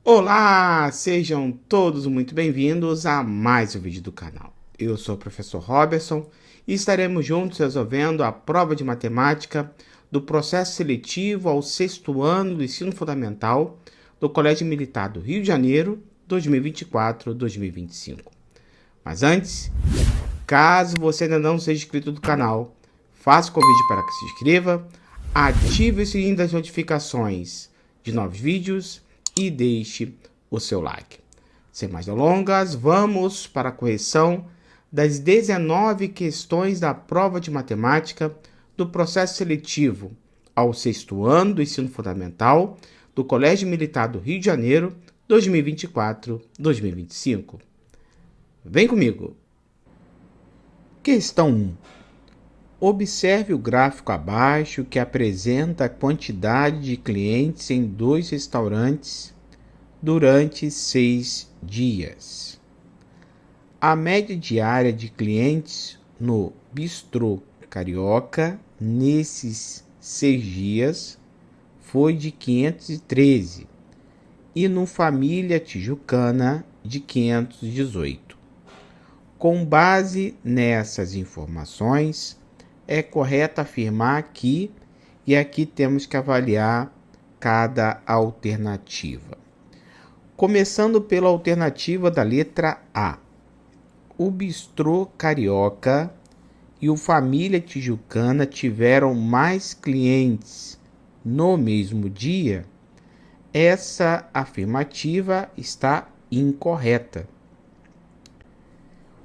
Olá, sejam todos muito bem-vindos a mais um vídeo do canal. Eu sou o professor Robertson e estaremos juntos resolvendo a prova de matemática do processo seletivo ao sexto ano do ensino fundamental do Colégio Militar do Rio de Janeiro 2024-2025. Mas antes, caso você ainda não seja inscrito do canal, faça o convite para que se inscreva, ative o sininho das notificações de novos vídeos e deixe o seu like. Sem mais delongas, vamos para a correção das 19 questões da prova de matemática do processo seletivo ao sexto ano do ensino fundamental do Colégio Militar do Rio de Janeiro 2024-2025. Vem comigo! Questão 1. Observe o gráfico abaixo que apresenta a quantidade de clientes em 2 restaurantes durante 6 dias. A média diária de clientes no Bistrô Carioca nesses 6 dias foi de 513 e no Família Tijucana de 518. Com base nessas informações, é correto afirmar que, e aqui temos que avaliar cada alternativa. Começando pela alternativa da letra A. O Bistrô Carioca e o Família Tijucana tiveram mais clientes no mesmo dia? Essa afirmativa está incorreta.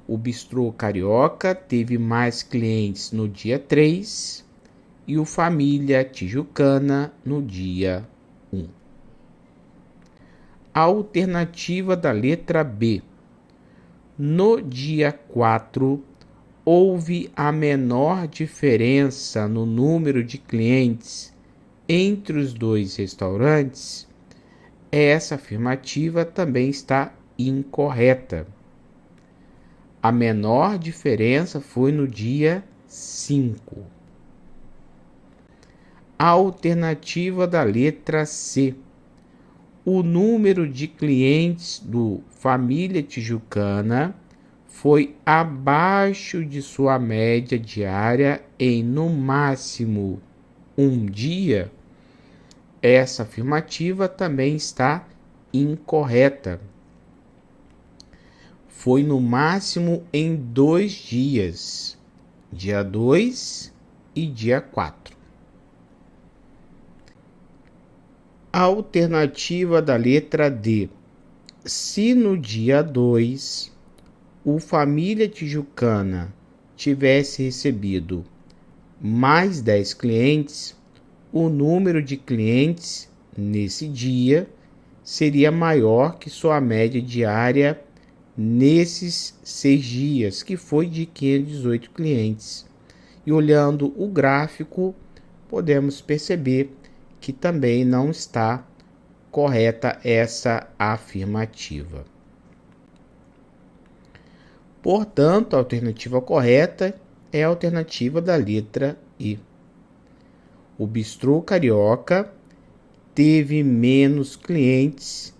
O Bistrô Carioca teve mais clientes no dia 3 e o Família Tijucana no dia 1. A alternativa da letra B. No dia 4, houve a menor diferença no número de clientes entre os 2 restaurantes? Essa afirmativa também está incorreta. A menor diferença foi no dia 5. A alternativa da letra C. O número de clientes do Família Tijucana foi abaixo de sua média diária em no máximo um dia? Essa afirmativa também está incorreta. Foi no máximo em 2 dias, dia 2 e dia 4. A alternativa da letra D. Se no dia 2 o Família Tijucana tivesse recebido mais 10 clientes, o número de clientes nesse dia seria maior que sua média diária nesses 6 dias, que foi de 518 clientes. E olhando o gráfico, podemos perceber que também não está correta essa afirmativa. Portanto, a alternativa correta é a alternativa da letra I. O Bistrô Carioca teve menos clientes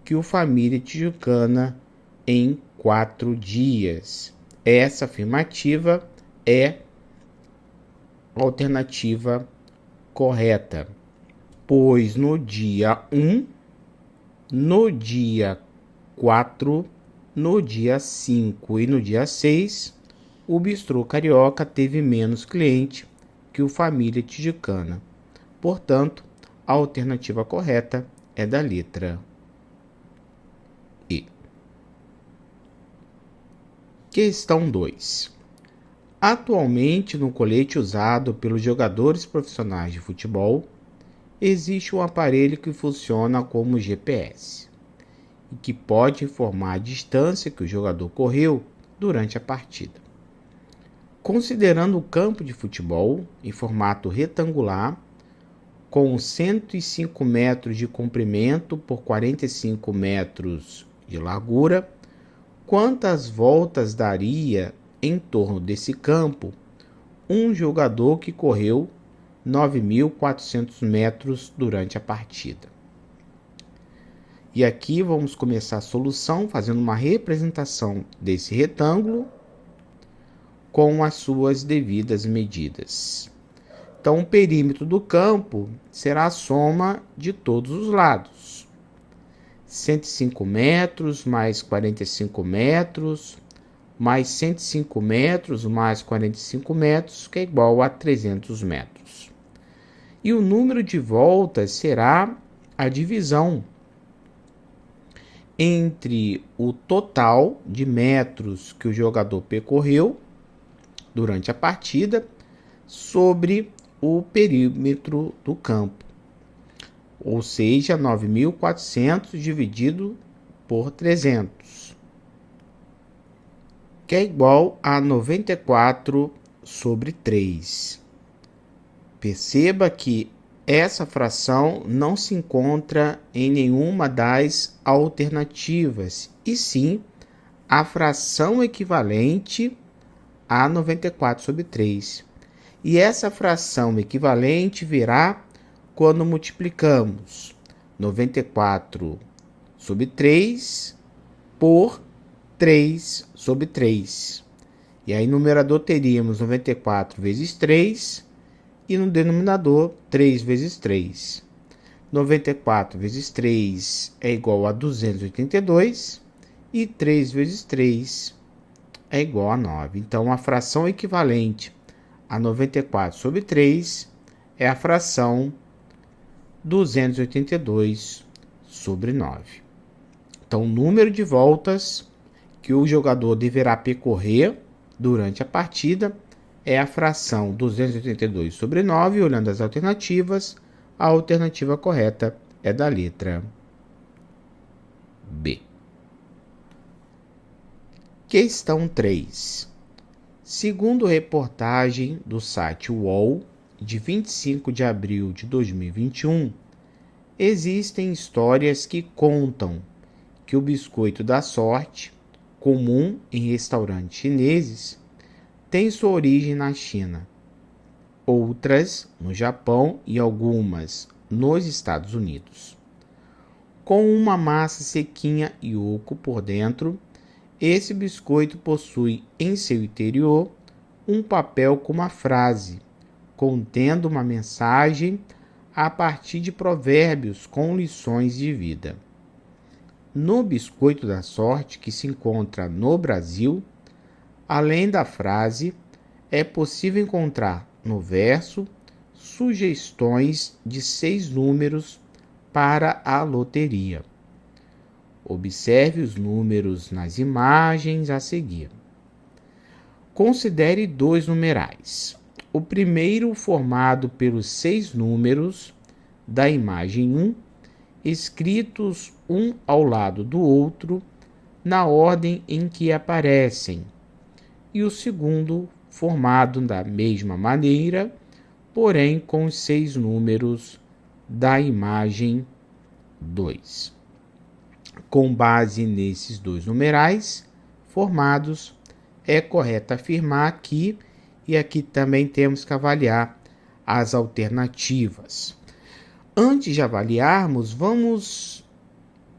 que o Família Tijucana em 4 dias. Essa afirmativa é a alternativa correta, pois no dia 1, no dia 4, no dia 5 e no dia 6, o Bistrô Carioca teve menos cliente que o Família Tijucana. Portanto, a alternativa correta é da letra E. Questão 2. Atualmente, no colete usado pelos jogadores profissionais de futebol, existe um aparelho que funciona como GPS e que pode informar a distância que o jogador correu durante a partida. Considerando o campo de futebol em formato retangular, com 105 metros de comprimento por 45 metros de largura, quantas voltas daria em torno desse campo um jogador que correu 9.400 metros durante a partida? E aqui vamos começar a solução fazendo uma representação desse retângulo com as suas devidas medidas. Então, o perímetro do campo será a soma de todos os lados. 105 metros mais 45 metros, mais 105 metros mais 45 metros, que é igual a 300 metros. E o número de voltas será a divisão entre o total de metros que o jogador percorreu durante a partida sobre o perímetro do campo, ou seja, 9.400 dividido por 300, que é igual a 94 sobre 3. Perceba que essa fração não se encontra em nenhuma das alternativas, e sim a fração equivalente a 94 sobre 3. E essa fração equivalente virá quando multiplicamos 94 sobre 3 por 3 sobre 3. E aí no numerador teríamos 94 vezes 3 e no denominador 3 vezes 3. 94 vezes 3 é igual a 282 e 3 vezes 3 é igual a 9. Então a fração equivalente a 94 sobre 3 é a fração 282 sobre 9. Então, o número de voltas que o jogador deverá percorrer durante a partida é a fração 282 sobre 9. Olhando as alternativas, a alternativa correta é da letra B. Questão 3. Segundo reportagem do site UOL, de 25 de abril de 2021, existem histórias que contam que o biscoito da sorte, comum em restaurantes chineses, tem sua origem na China, outras no Japão e algumas nos Estados Unidos. Com uma massa sequinha e oco por dentro, esse biscoito possui em seu interior um papel com uma frase, contendo uma mensagem a partir de provérbios com lições de vida. No biscoito da sorte, que se encontra no Brasil, além da frase, é possível encontrar no verso sugestões de 6 números para a loteria. Observe os números nas imagens a seguir. Considere 2 numerais. O primeiro formado pelos 6 números da imagem 1, escritos um ao lado do outro, na ordem em que aparecem. E o segundo formado da mesma maneira, porém com os 6 números da imagem 2. Com base nesses 2 numerais formados, é correto afirmar que, e aqui também temos que avaliar as alternativas. Antes de avaliarmos, vamos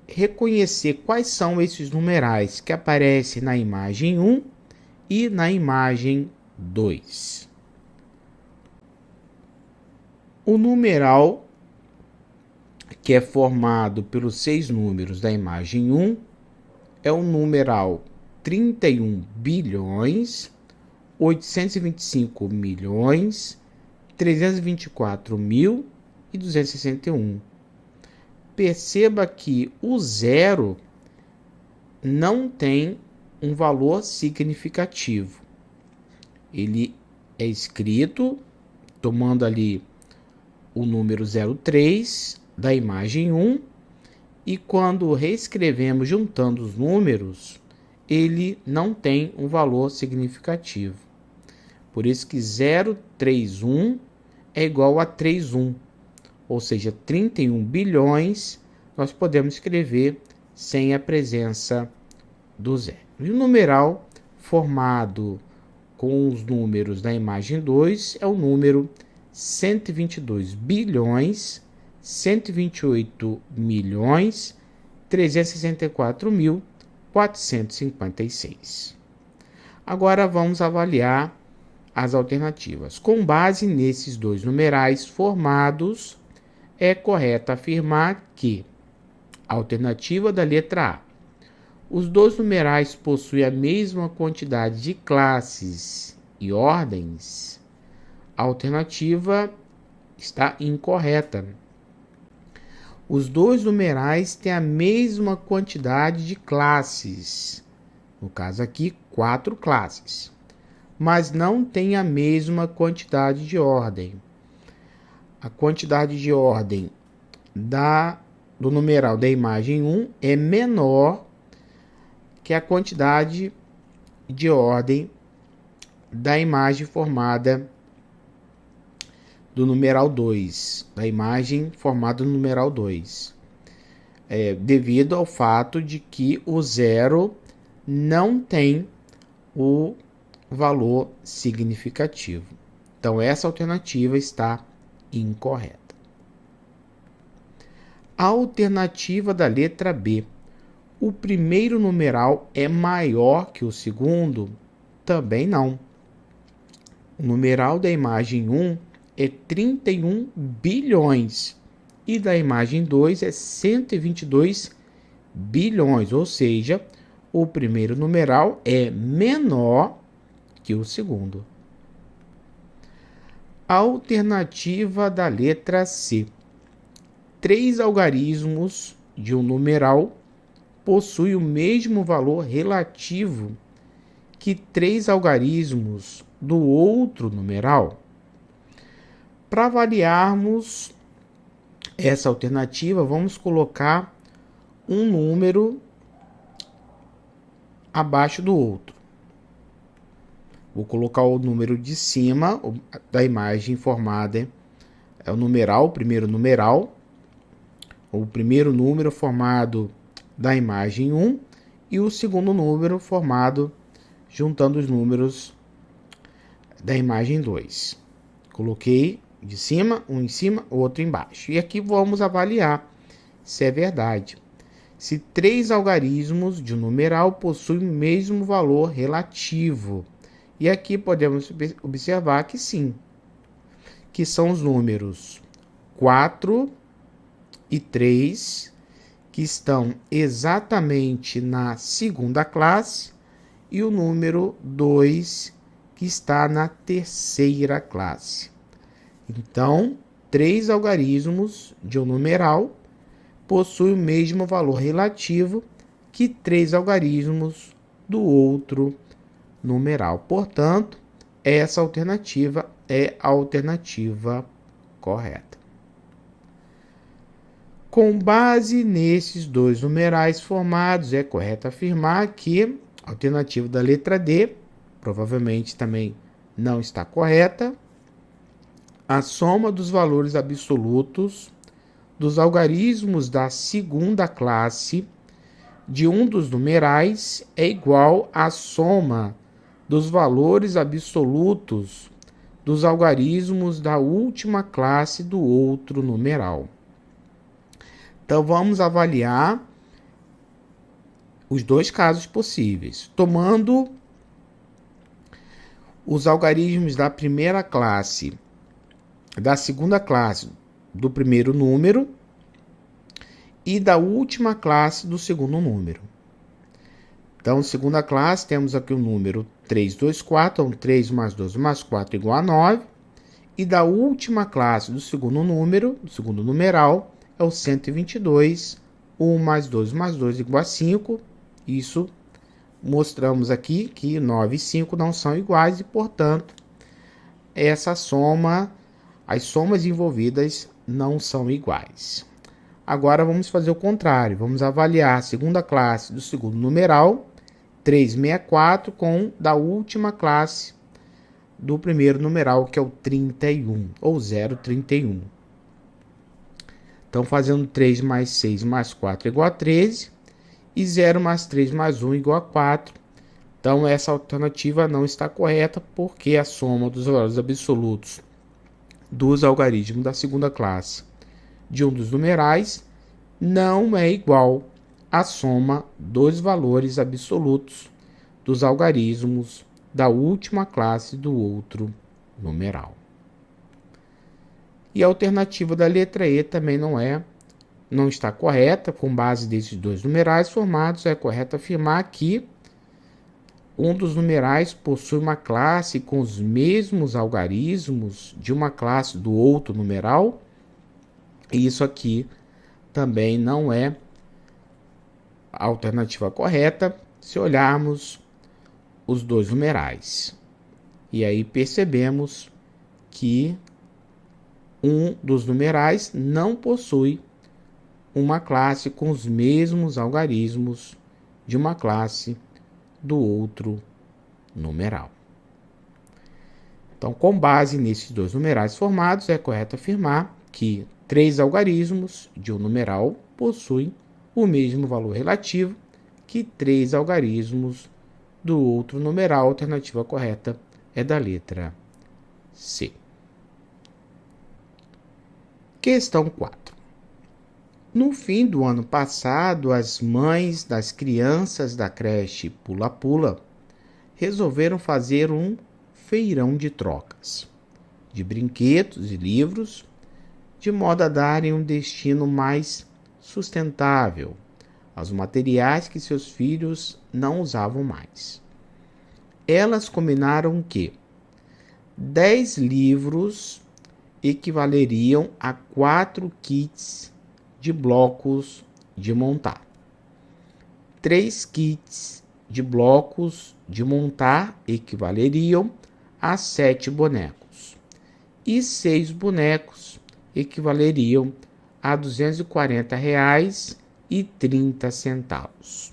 reconhecer quais são esses numerais que aparecem na imagem 1 e na imagem 2. O numeral que é formado pelos 6 números da imagem 1 é o numeral 31 bilhões, 825 milhões, 324 mil e 261. Perceba que o zero não tem um valor significativo. Ele é escrito tomando ali o número 03 da imagem 1, e quando reescrevemos juntando os números, ele não tem um valor significativo. Por isso que 031 é igual a 31, ou seja, 31 bilhões nós podemos escrever sem a presença do zero. E o numeral formado com os números da imagem 2 é o número 122 bilhões, 128 milhões, 364.456. Agora vamos avaliar as alternativas. Com base nesses dois numerais formados, é correto afirmar que a alternativa da letra A: os dois numerais possuem a mesma quantidade de classes e ordens. A alternativa está incorreta. Os dois numerais têm a mesma quantidade de classes, no caso aqui, 4 classes, mas não têm a mesma quantidade de ordem. A quantidade de ordem do numeral da imagem 1 é menor que a quantidade de ordem da imagem formada do numeral 2, da imagem formada no numeral 2, devido ao fato de que o zero não tem o valor significativo. Então, essa alternativa está incorreta. A alternativa da letra B: o primeiro numeral é maior que o segundo? Também não. O numeral da imagem 1 é 31 bilhões e da imagem 2 é 122 bilhões, ou seja, o primeiro numeral é menor que o segundo. A alternativa da letra C: 3 algarismos de um numeral possuem o mesmo valor relativo que 3 algarismos do outro numeral. Para avaliarmos essa alternativa, vamos colocar um número abaixo do outro. Vou colocar o número de cima da imagem formada, é o numeral, o primeiro numeral, o primeiro número formado da imagem 1 e o segundo número formado juntando os números da imagem 2. Coloquei de cima, um em cima, outro embaixo. E aqui vamos avaliar se é verdade. Se 3 algarismos de um numeral possuem o mesmo valor relativo. E aqui podemos observar que sim, que são os números 4 e 3, que estão exatamente na segunda classe, e o número 2, que está na terceira classe. Então, 3 algarismos de um numeral possuem o mesmo valor relativo que 3 algarismos do outro numeral. Portanto, essa alternativa é a alternativa correta. Com base nesses dois numerais formados, é correto afirmar que a alternativa da letra D provavelmente também não está correta. A soma dos valores absolutos dos algarismos da segunda classe de um dos numerais é igual à soma dos valores absolutos dos algarismos da última classe do outro numeral. Então, vamos avaliar os dois casos possíveis. Tomando os algarismos da primeira classe, da segunda classe do primeiro número e da última classe do segundo número. Então, segunda classe, temos aqui o número 3, 2, 4, então 3 mais 2 mais 4 igual a 9. E da última classe do segundo número, do segundo numeral, é o 122, 1 mais 2 mais 2 igual a 5. Isso mostramos aqui que 9 e 5 não são iguais e, portanto, essa soma, as somas envolvidas não são iguais. Agora vamos fazer o contrário. Vamos avaliar a segunda classe do segundo numeral, 364, com da última classe do primeiro numeral, que é o 31, ou 0,31. Então, fazendo 3 mais 6 mais 4 igual a 13, e 0 mais 3 mais 1 igual a 4. Então, essa alternativa não está correta, porque a soma dos valores absolutos dos algarismos da segunda classe de um dos numerais não é igual a soma dos valores absolutos dos algarismos da última classe do outro numeral. E a alternativa da letra E também não está correta. Com base desses dois numerais formados, é correto afirmar que um dos numerais possui uma classe com os mesmos algarismos de uma classe do outro numeral. E isso aqui também não é a alternativa correta se olharmos os dois numerais. E aí percebemos que um dos numerais não possui uma classe com os mesmos algarismos de uma classe do outro numeral. Então, com base nesses dois numerais formados, é correto afirmar que 3 algarismos de um numeral possuem o mesmo valor relativo que 3 algarismos do outro numeral. A alternativa correta é da letra C. Questão 4. No fim do ano passado, as mães das crianças da creche Pula-Pula resolveram fazer um feirão de trocas de brinquedos e livros, de modo a darem um destino mais sustentável aos materiais que seus filhos não usavam mais. Elas combinaram que 10 livros equivaleriam a 4 kits de blocos de montar. 3 kits de blocos de montar equivaleriam a 7 bonecos. E 6 bonecos equivaleriam a R$ 240,30.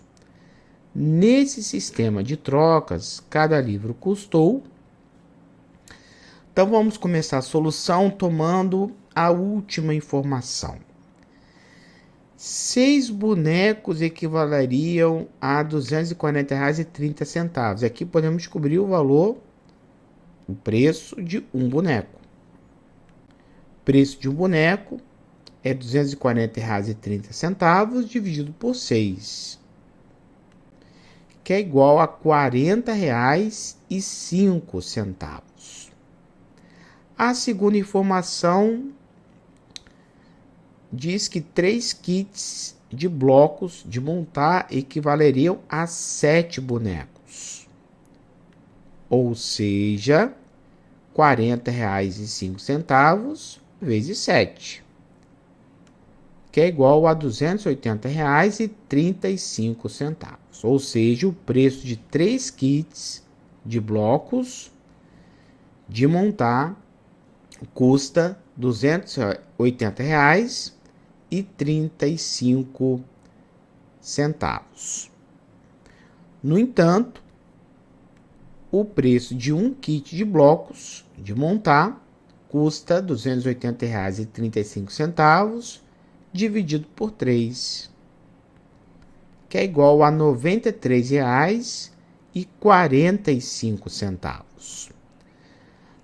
Nesse sistema de trocas, cada livro custou. Então vamos começar a solução tomando a última informação. 6 bonecos equivaleriam a R$ 240,30. Aqui podemos descobrir o valor, o preço de um boneco. O preço de um boneco é R$ 240,30 dividido por 6, que é igual a R$ 40,05. A segunda informação diz que 3 kits de blocos de montar equivaleriam a 7 bonecos, ou seja, R$ 40,05 vezes 7, que é igual a R$ 280,35, ou seja, o preço de 3 kits de blocos de montar custa R$ 280,35. No entanto, o preço de um kit de blocos de montar custa R$ 280,35 dividido por 3, que é igual a R$ 93,45.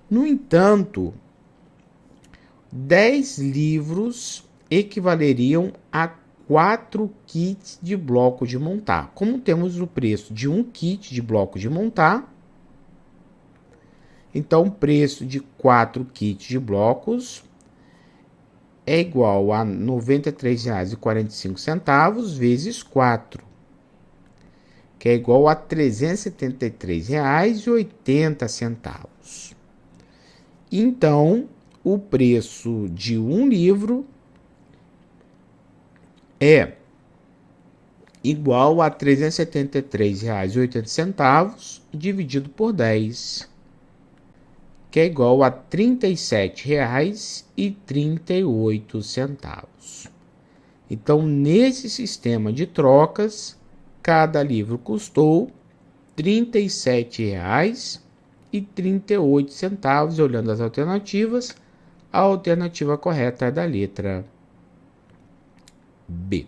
No entanto, 10 livros equivaleriam a 4 kits de bloco de montar. Como temos o preço de um kit de bloco de montar, então o preço de 4 kits de blocos é igual a R$ 93,45 vezes 4, que é igual a R$ 373,80. Então, o preço de um livro é igual a R$ 373,80 dividido por 10, que é igual a R$ 37,38. Então, nesse sistema de trocas, cada livro custou R$ 37,38. Olhando as alternativas, a alternativa correta é da letra B.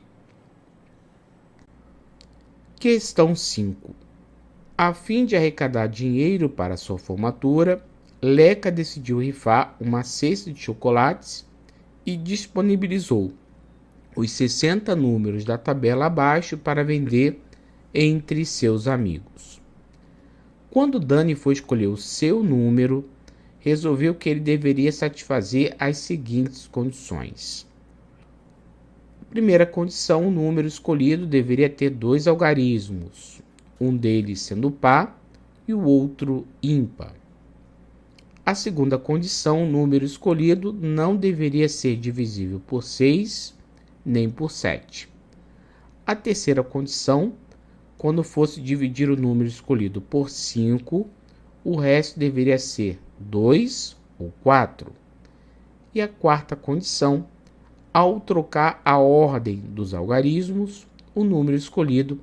Questão 5. A fim de arrecadar dinheiro para sua formatura, Leca decidiu rifar uma cesta de chocolates e disponibilizou os 60 números da tabela abaixo para vender entre seus amigos. Quando Dani foi escolher o seu número, resolveu que ele deveria satisfazer as seguintes condições. Primeira condição, o número escolhido deveria ter 2 algarismos, um deles sendo par e o outro ímpar. A segunda condição, o número escolhido não deveria ser divisível por 6 nem por 7. A terceira condição, quando fosse dividir o número escolhido por 5, o resto deveria ser 2 ou 4. E a quarta condição, ao trocar a ordem dos algarismos, o número escolhido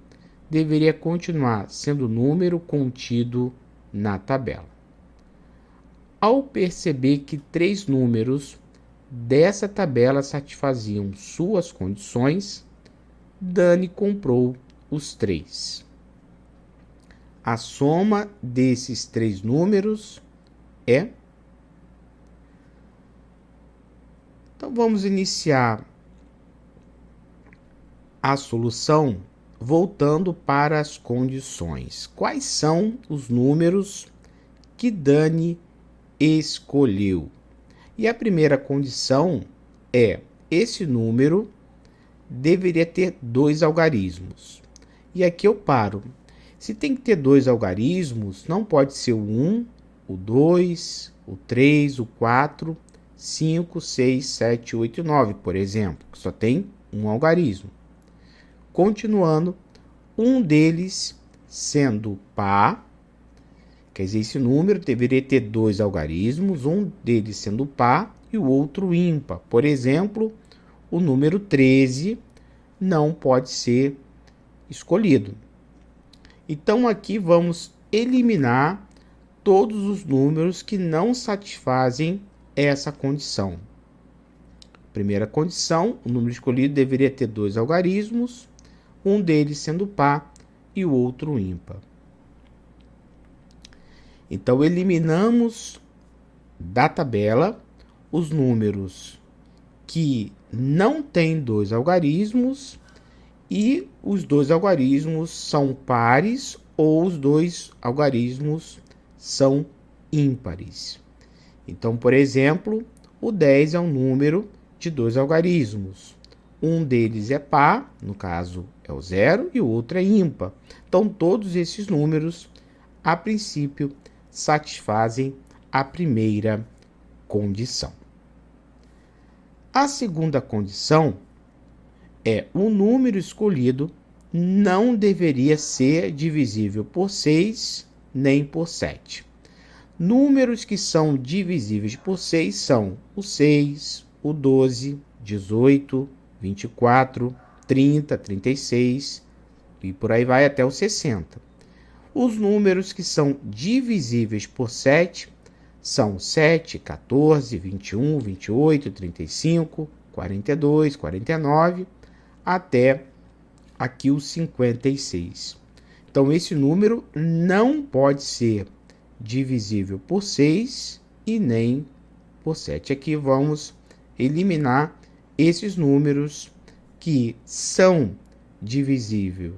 deveria continuar sendo o número contido na tabela. Ao perceber que 3 números dessa tabela satisfaziam suas condições, Dani comprou os 3. A soma desses 3 números é... Então vamos iniciar a solução voltando para as condições. Quais são os números que Dani escolheu? E a primeira condição é: esse número deveria ter 2 algarismos. E aqui eu paro. Se tem que ter 2 algarismos, não pode ser o 1, o 2, o 3, o 4, 5, 6, 7, 8 e 9, por exemplo, que só tem um algarismo. Continuando, um deles sendo par, quer dizer, esse número deveria ter 2 algarismos, um deles sendo par e o outro ímpar. Por exemplo, o número 13 não pode ser escolhido. Então aqui vamos eliminar todos os números que não satisfazem essa condição. Primeira condição, o número escolhido deveria ter 2 algarismos, um deles sendo par e o outro ímpar. Então eliminamos da tabela os números que não têm 2 algarismos e os 2 algarismos são pares ou os 2 algarismos são ímpares. Então, por exemplo, o 10 é um número de 2 algarismos. Um deles é par, no caso é o 0, e o outro é ímpar. Então, todos esses números, a princípio, satisfazem a primeira condição. A segunda condição é: o número escolhido não deveria ser divisível por 6 nem por 7. Números que são divisíveis por 6 são o 6, o 12, 18, 24, 30, 36 e por aí vai até o 60. Os números que são divisíveis por 7 são 7, 14, 21, 28, 35, 42, 49, até aqui o 56. Então, esse número não pode ser divisível por 6 e nem por 7. Aqui vamos eliminar esses números que são divisíveis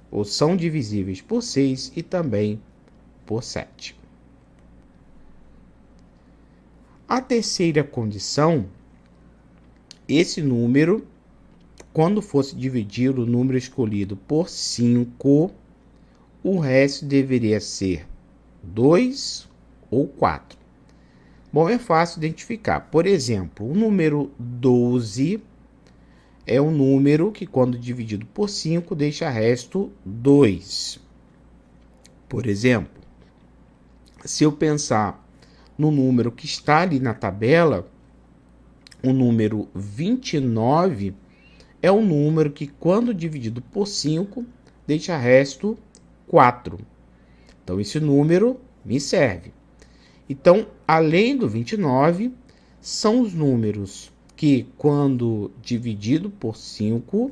ou são divisíveis por 6 e também por 7. A terceira condição, esse número, quando fosse dividir o número escolhido por 5, o resto deveria ser 2 ou 4. Bom, é fácil identificar. Por exemplo, o número 12 é um número que, quando dividido por 5, deixa resto 2. Por exemplo, se eu pensar no número que está ali na tabela, o número 29 é um número que, quando dividido por 5, deixa resto 4. Então, esse número me serve. Então, além do 29, são os números que, quando dividido por 5,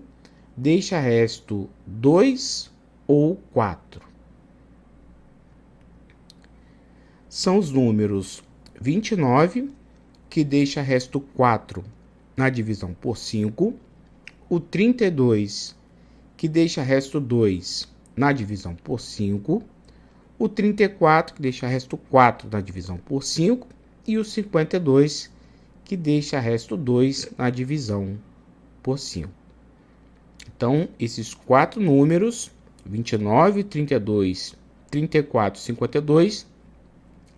deixa resto 2 ou 4. São os números 29, que deixa resto 4 na divisão por 5, o 32, que deixa resto 2 na divisão por 5, o 34, que deixa resto 4 na divisão por 5, e o 52, que deixa resto 2 na divisão por 5. Então, esses quatro números, 29, 32, 34 e 52,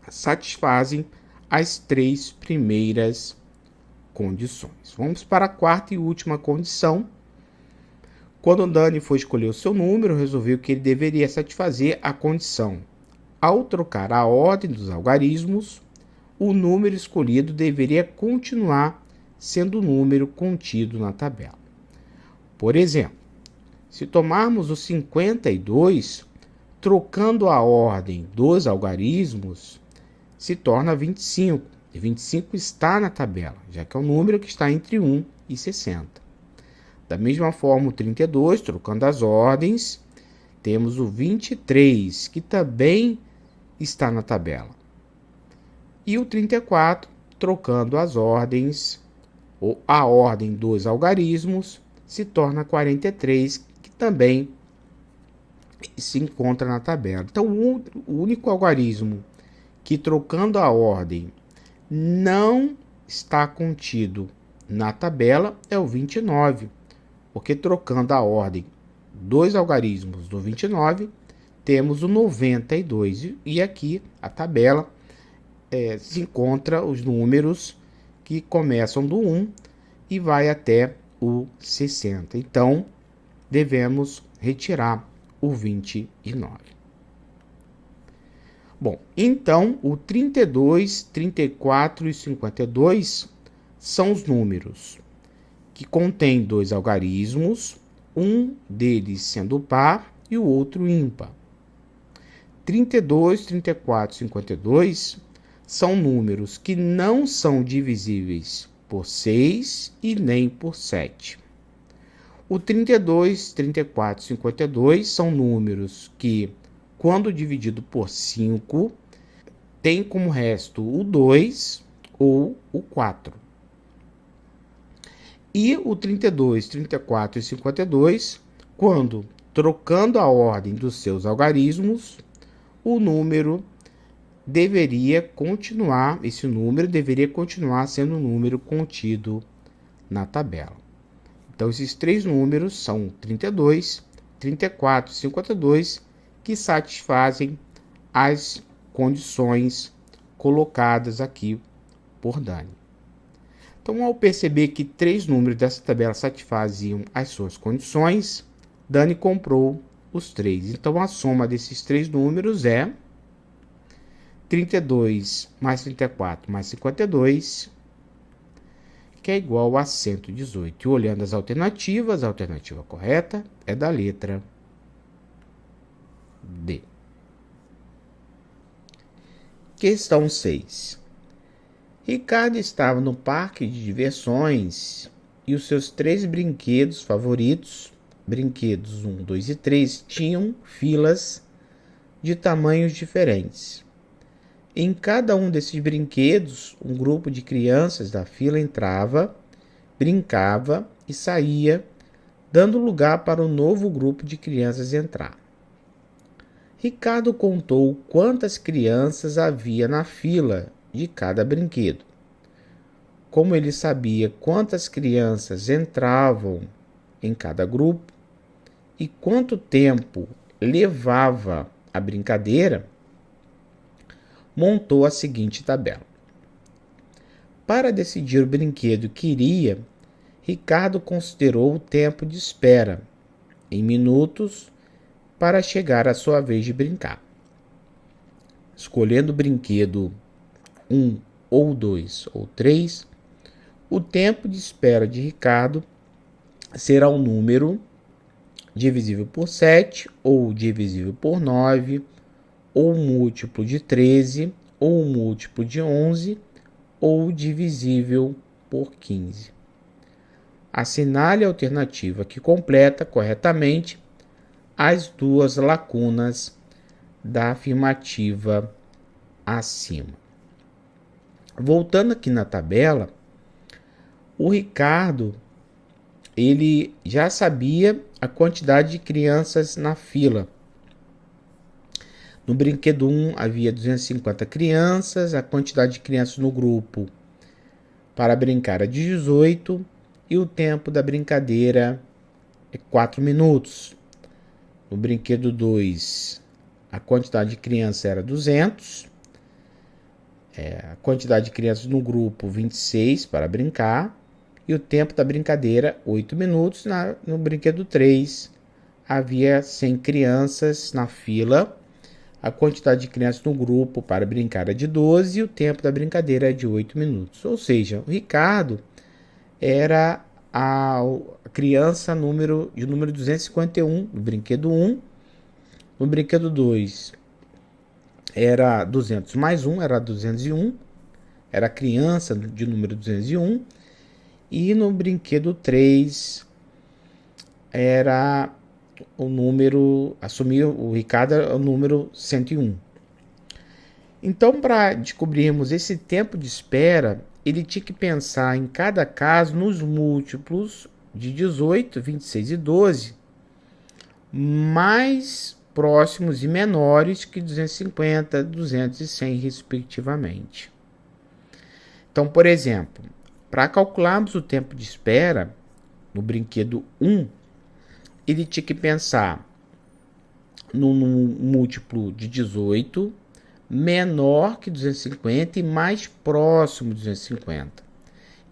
satisfazem as três primeiras condições. Vamos para a quarta e última condição. Quando Dani foi escolher o seu número, resolveu que ele deveria satisfazer a condição. Ao trocar a ordem dos algarismos, o número escolhido deveria continuar sendo o número contido na tabela. Por exemplo, se tomarmos o 52, trocando a ordem dos algarismos, se torna 25. E 25 está na tabela, já que é um número que está entre 1 e 60. Da mesma forma, o 32, trocando as ordens, temos o 23, que também está na tabela. E o 34, trocando as ordens, ou a ordem dos algarismos, se torna 43, que também se encontra na tabela. Então, o único algarismo que, trocando a ordem, não está contido na tabela é o 29, porque trocando a ordem dos algarismos do 29, temos o 92, e aqui a tabela se encontra os números que começam do 1 e vai até o 60. Então, devemos retirar o 29. Bom, então, o 32, 34 e 52 são os números que contêm dois algarismos, um deles sendo par e o outro ímpar. 32, 34 e 52 são números que não são divisíveis por 6 e nem por 7. O 32, 34 e 52 são números que, quando dividido por 5, tem como resto o 2 ou o 4. E o 32, 34 e 52, quando trocando a ordem dos seus algarismos, o número deveria continuar, esse número deveria continuar sendo um número contido na tabela. Então, esses três números são 32, 34 e 52, que satisfazem as condições colocadas aqui por Dani. Então, ao perceber que três números dessa tabela satisfaziam as suas condições, Dani comprou os três. Então, a soma desses três números é 32 mais 34 mais 52, que é igual a 118. E olhando as alternativas, a alternativa correta é da letra D. Questão 6. Ricardo estava no parque de diversões e os seus três brinquedos favoritos, brinquedos 1, 2 e 3, tinham filas de tamanhos diferentes. Em cada um desses brinquedos, um grupo de crianças da fila entrava, brincava e saía, dando lugar para um novo grupo de crianças entrar. Ricardo contou quantas crianças havia na fila de cada brinquedo. Como ele sabia quantas crianças entravam em cada grupo e quanto tempo levava a brincadeira, montou a seguinte tabela. Para decidir o brinquedo que iria, Ricardo considerou o tempo de espera, em minutos, para chegar à sua vez de brincar. Escolhendo o brinquedo 1 ou 2 ou 3, o tempo de espera de Ricardo será um número divisível por 7, ou divisível por 9, ou múltiplo de 13, ou múltiplo de 11, ou divisível por 15. Assinale a alternativa que completa corretamente as duas lacunas da afirmativa acima. Voltando aqui na tabela, o Ricardo ele já sabia a quantidade de crianças na fila. No brinquedo 1 havia 250 crianças, a quantidade de crianças no grupo para brincar é de 18 e o tempo da brincadeira é 4 minutos. No brinquedo 2, a quantidade de crianças era 200, a quantidade de crianças no grupo 26 para brincar e o tempo da brincadeira 8 minutos. No brinquedo 3, havia 100 crianças na fila. A quantidade de crianças no grupo para brincar é de 12 e o tempo da brincadeira é de 8 minutos. Ou seja, o Ricardo era a criança de número 251 no brinquedo 1. No brinquedo 2 era 200 mais 1, era 201. Era a criança de número 201. E no brinquedo 3 era o número, o Ricardo era o número 101. Então, para descobrirmos esse tempo de espera, ele tinha que pensar em cada caso nos múltiplos de 18, 26 e 12, mais próximos e menores que 250, 200 e 100, respectivamente. Então, por exemplo, para calcularmos o tempo de espera no brinquedo 1, ele tinha que pensar num múltiplo de 18 menor que 250 e mais próximo de 250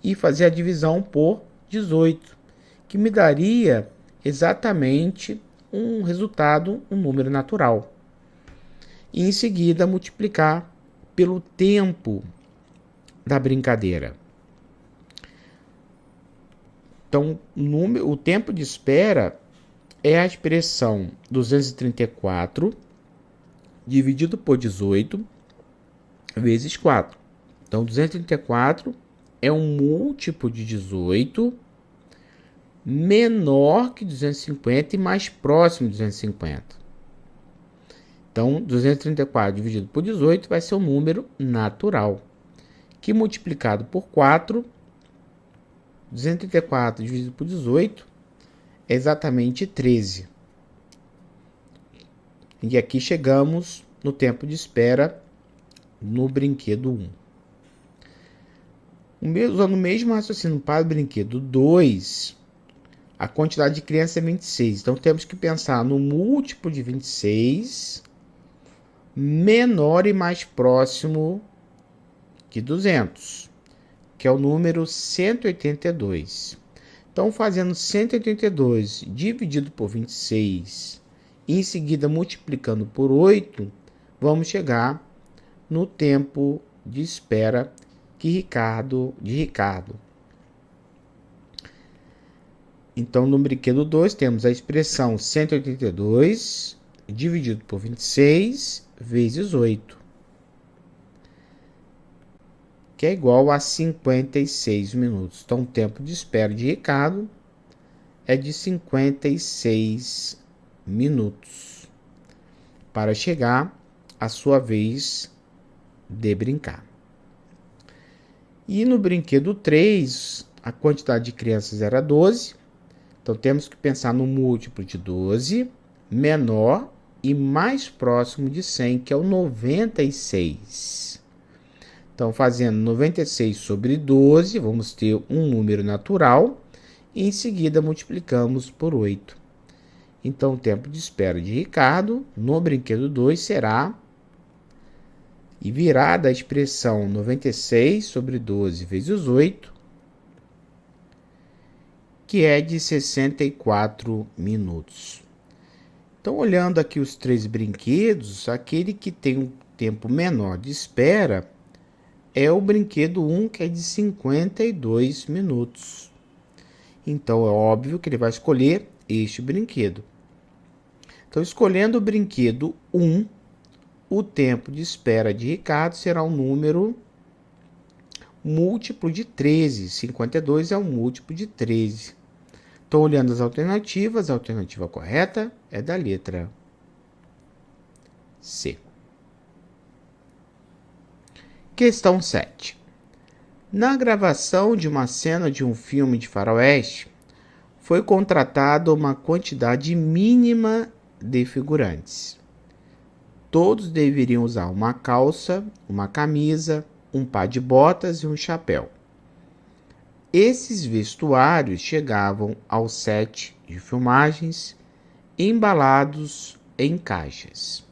e fazer a divisão por 18, que me daria exatamente um resultado, um número natural. E em seguida multiplicar pelo tempo da brincadeira. Então, o tempo de espera é a expressão 234 dividido por 18 vezes 4. Então, 234 é um múltiplo de 18 menor que 250 e mais próximo de 250. Então, 234 dividido por 18 vai ser um número natural, que multiplicado por 4, 234 dividido por 18 é exatamente 13. E aqui chegamos no tempo de espera no brinquedo 1. Usando o mesmo raciocínio para o brinquedo 2, a quantidade de crianças é 26. Então temos que pensar no múltiplo de 26 menor e mais próximo que 200, que é o número 182. Então, fazendo 182 dividido por 26 e em seguida multiplicando por 8, vamos chegar no tempo de espera de Ricardo. Então, no brinquedo 2, temos a expressão 182 dividido por 26 vezes 8, que é igual a 56 minutos. Então, o tempo de espera de Ricardo é de 56 minutos para chegar à sua vez de brincar. E no brinquedo 3, a quantidade de crianças era 12. Então, temos que pensar no múltiplo de 12 menor e mais próximo de 100, que é o 96. Então, fazendo 96 sobre 12, vamos ter um número natural e em seguida multiplicamos por 8. Então, o tempo de espera de Ricardo no brinquedo 2 será, e virá da expressão 96 sobre 12 vezes 8, que é de 64 minutos. Então, olhando aqui os três brinquedos, aquele que tem um tempo menor de espera é o brinquedo 1, que é de 52 minutos. Então, é óbvio que ele vai escolher este brinquedo. Então, escolhendo o brinquedo 1, o tempo de espera de Ricardo será um número múltiplo de 13. 52 é um múltiplo de 13. Então, olhando as alternativas, a alternativa correta é da letra C. Questão 7. Na gravação de uma cena de um filme de faroeste, foi contratada uma quantidade mínima de figurantes. Todos deveriam usar uma calça, uma camisa, um par de botas e um chapéu. Esses vestuários chegavam ao set de filmagens embalados em caixas.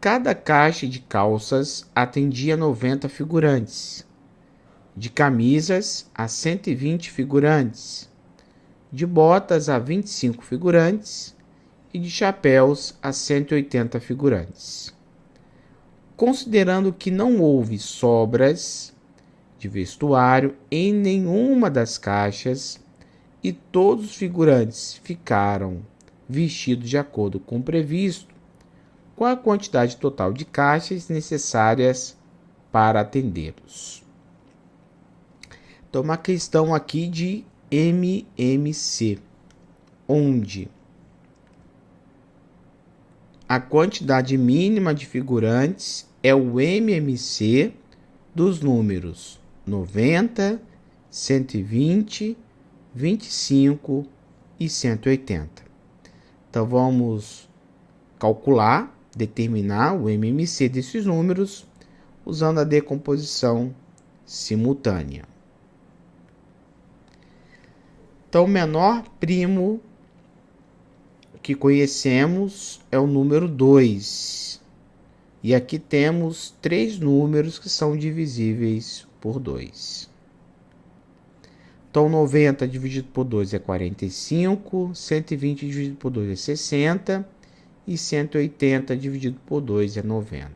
Cada caixa de calças atendia 90 figurantes, de camisas a 120 figurantes, de botas a 25 figurantes e de chapéus a 180 figurantes. Considerando que não houve sobras de vestuário em nenhuma das caixas e todos os figurantes ficaram vestidos de acordo com o previsto, qual a quantidade total de caixas necessárias para atendê-los? Então, uma questão aqui de MMC, onde a quantidade mínima de figurantes é o MMC dos números 90, 120, 25 e 180. Então, vamos calcular, determinar o MMC desses números usando a decomposição simultânea. Então, o menor primo que conhecemos é o número 2. E aqui temos 3 números que são divisíveis por 2. Então, 90 dividido por 2 é 45, 120 dividido por 2 é 60 e 180 dividido por 2 é 90.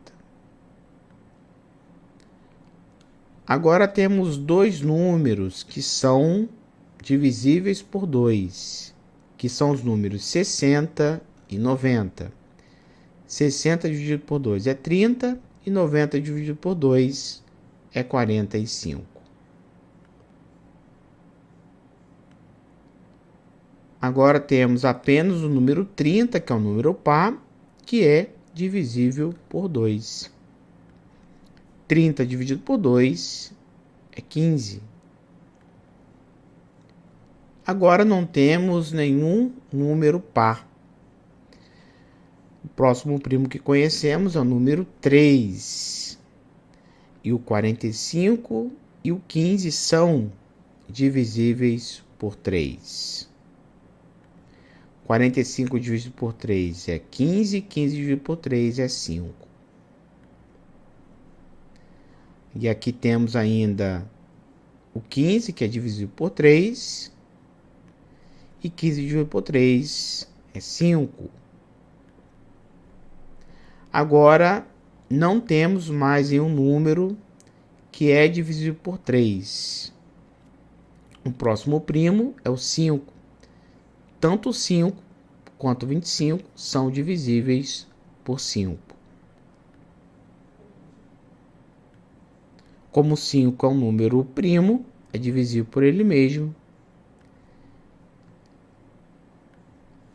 Agora temos 2 números que são divisíveis por 2, que são os números 60 e 90. 60 dividido por 2 é 30 e 90 dividido por 2 é 45. Agora temos apenas o número 30, que é um número par, que é divisível por 2. 30 dividido por 2 é 15. Agora não temos nenhum número par. O próximo primo que conhecemos é o número 3. E o 45 e o 15 são divisíveis por 3. 45 dividido por 3 é 15, 15 dividido por 3 é 5. E aqui temos ainda o 15, que é divisível por 3. E 15 dividido por 3 é 5. Agora, não temos mais nenhum número que é divisível por 3. O próximo primo é o 5. Tanto o 5 quanto o 25 são divisíveis por 5. Como o 5 é um número primo, é divisível por ele mesmo.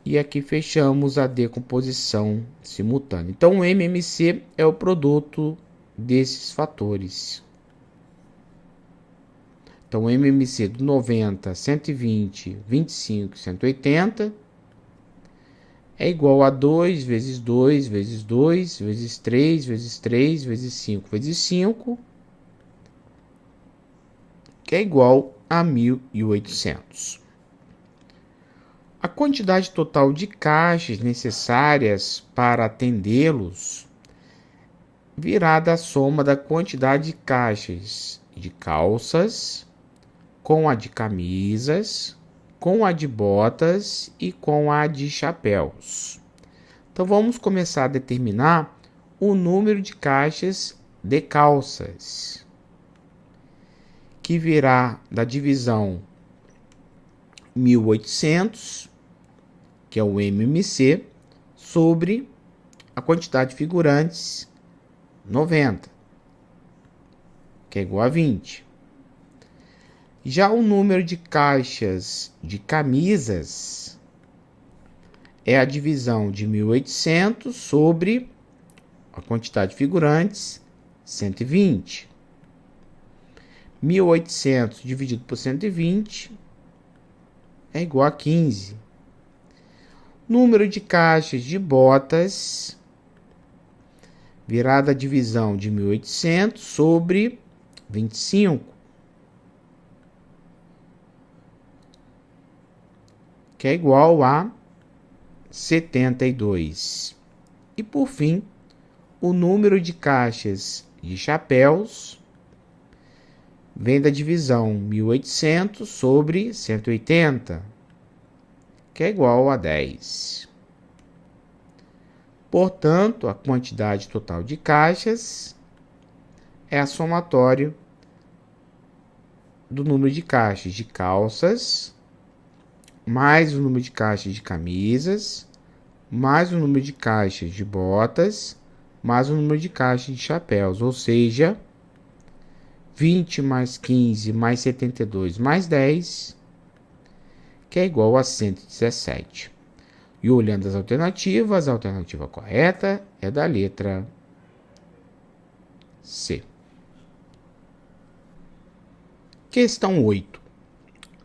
E aqui fechamos a decomposição simultânea. Então, o MMC é o produto desses fatores. Então, o MMC do 90, 120, 25 e 180 é igual a 2 vezes 2 vezes 2 vezes 3 vezes 3 vezes 5 vezes 5, que é igual a 1.800. A quantidade total de caixas necessárias para atendê-los virá da soma da quantidade de caixas de calças, com a de camisas, com a de botas e com a de chapéus. Então, vamos começar a determinar o número de caixas de calças, que virá da divisão 1.800, que é o MMC, sobre a quantidade de figurantes 90, que é igual a 20. Já o número de caixas de camisas é a divisão de 1.800 sobre a quantidade de figurantes 120. 1.800 dividido por 120 é igual a 15. Número de caixas de botas, virada a divisão de 1.800 sobre 25, que é igual a 72. E por fim, o número de caixas de chapéus vem da divisão 1.800 sobre 180, que é igual a 10. Portanto, a quantidade total de caixas é a somatório do número de caixas de calças, mais o número de caixas de camisas, mais o número de caixas de botas, mais o número de caixas de chapéus, ou seja, 20 mais 15 mais 72 mais 10, que é igual a 117. E olhando as alternativas, a alternativa correta é da letra C. Questão 8.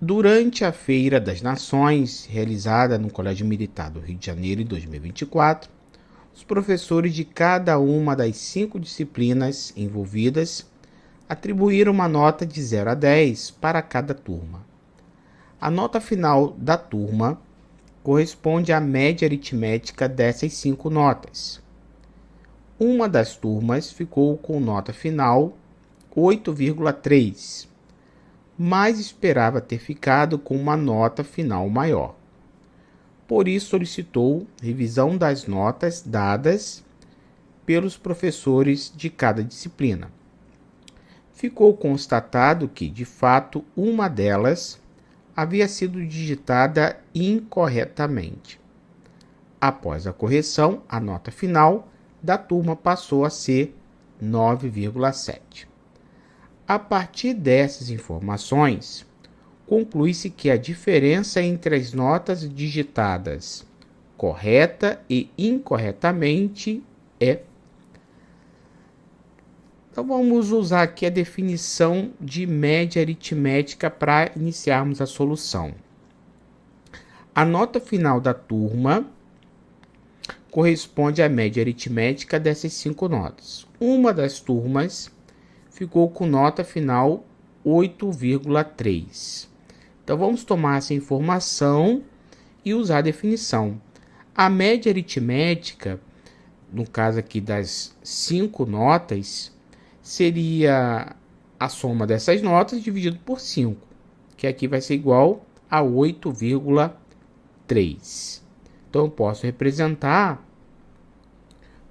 Durante a Feira das Nações, realizada no Colégio Militar do Rio de Janeiro em 2024, os professores de cada uma das 5 disciplinas envolvidas atribuíram uma nota de 0 a 10 para cada turma. A nota final da turma corresponde à média aritmética dessas 5 notas. Uma das turmas ficou com nota final 8,3, mas esperava ter ficado com uma nota final maior. Por isso solicitou revisão das notas dadas pelos professores de cada disciplina. Ficou constatado que, de fato, uma delas havia sido digitada incorretamente. Após a correção, a nota final da turma passou a ser 9,7. A partir dessas informações, conclui-se que a diferença entre as notas digitadas correta e incorretamente é. Então vamos usar aqui a definição de média aritmética para iniciarmos a solução. A nota final da turma corresponde à média aritmética dessas 5 notas. Uma das turmas ficou com nota final 8,3. Então vamos tomar essa informação e usar a definição. A média aritmética, no caso aqui das 5 notas, seria a soma dessas notas dividido por 5, que aqui vai ser igual a 8,3. Então eu posso representar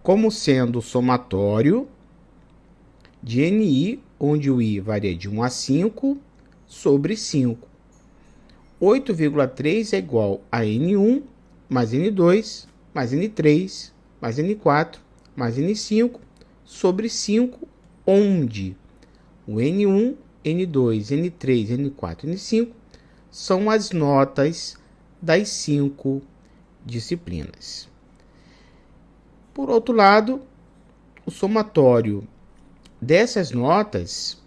como sendo o somatório de NI, onde o I varia de 1 a 5, sobre 5. 8,3 é igual a N1 mais N2 mais N3 mais N4 mais N5 sobre 5, onde o N1, N2, N3, N4 e N5 são as notas das 5 disciplinas. Por outro lado, o somatório dessas notas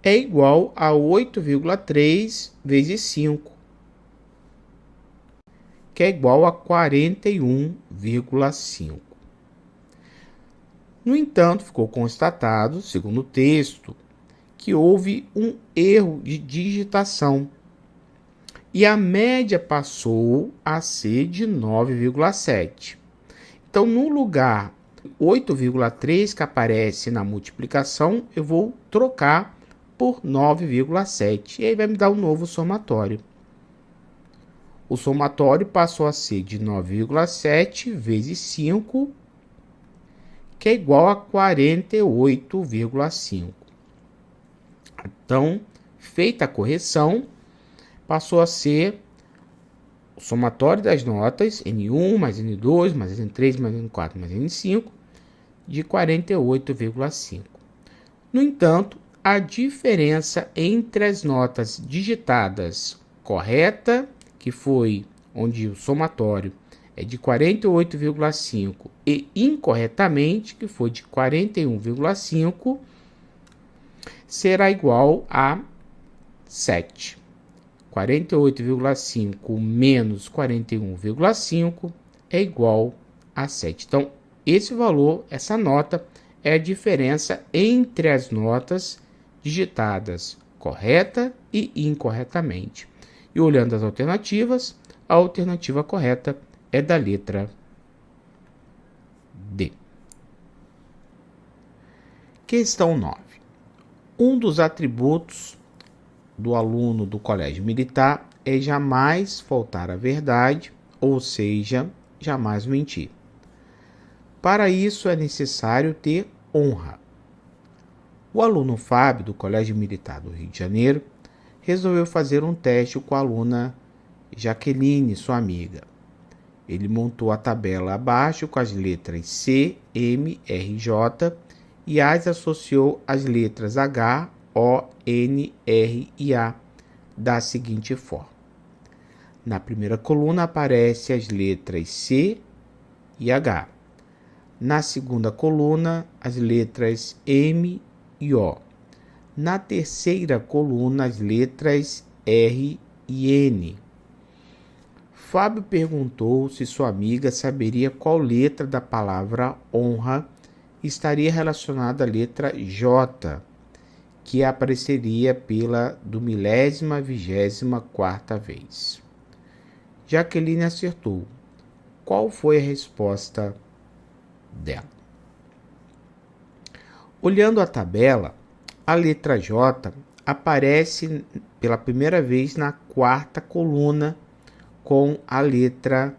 é igual a 8,3 vezes 5, que é igual a 41,5. No entanto, ficou constatado, segundo o texto, que houve um erro de digitação e a média passou a ser de 9,7. Então, no lugar 8,3 que aparece na multiplicação, eu vou trocar por 9,7 e aí vai me dar um novo somatório. O somatório passou a ser de 9,7 vezes 5, que é igual a 48,5. Então, feita a correção, passou a ser o somatório das notas, N1 mais N2 mais N3 mais N4 mais N5, de 48,5. No entanto, a diferença entre as notas digitadas correta, que foi onde o somatório é de 48,5, e incorretamente, que foi de 41,5, será igual a 7. 48,5 menos 41,5 é igual a 7. Então, esse valor, essa nota, é a diferença entre as notas digitadas correta e incorretamente. E olhando as alternativas, a alternativa correta é da letra D. Questão 9. Um dos atributos do aluno do colégio militar é jamais faltar à verdade, ou seja, jamais mentir. Para isso é necessário ter honra. O aluno Fábio, do Colégio Militar do Rio de Janeiro, resolveu fazer um teste com a aluna Jaqueline, sua amiga. Ele montou a tabela abaixo com as letras C, M, R, J e as associou às letras H, O, N, R e A da seguinte forma. Na primeira coluna aparecem as letras C e H. Na segunda coluna, as letras M e O. Na terceira coluna, as letras R e N. Fábio perguntou se sua amiga saberia qual letra da palavra honra estaria relacionada à letra J, que apareceria pela 2.024ª vez. Jaqueline acertou. Qual foi a resposta dela? Olhando a tabela, a letra J aparece pela primeira vez na quarta coluna com a letra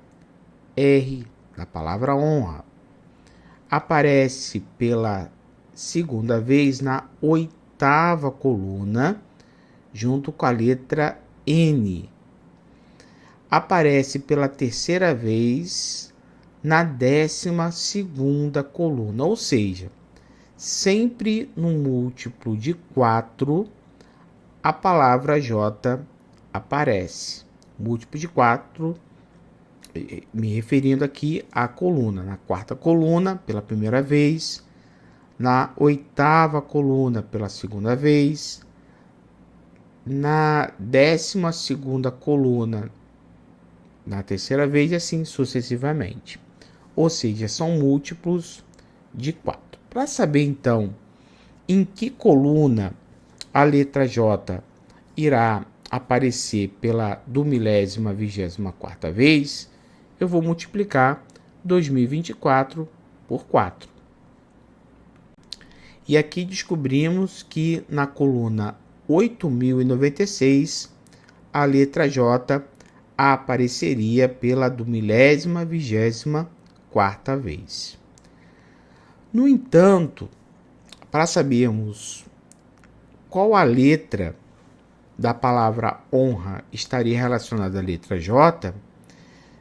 R da palavra honra. Aparece pela segunda vez na oitava coluna junto com a letra N. Aparece pela terceira vez na 12ª coluna, ou seja, sempre no múltiplo de 4 a palavra J aparece. Múltiplo de 4, me referindo aqui à coluna. Na quarta coluna, pela primeira vez. Na oitava coluna, pela segunda vez. Na 12ª coluna, na terceira vez, e assim sucessivamente. Ou seja, são múltiplos de 4. Para saber, então, em que coluna a letra J irá aparecer pela 2.024ª vez, eu vou multiplicar 2024 por 4. E aqui descobrimos que na coluna 8.096, a letra J apareceria pela 2.024ª vez. No entanto, para sabermos qual a letra da palavra honra estaria relacionada à letra J,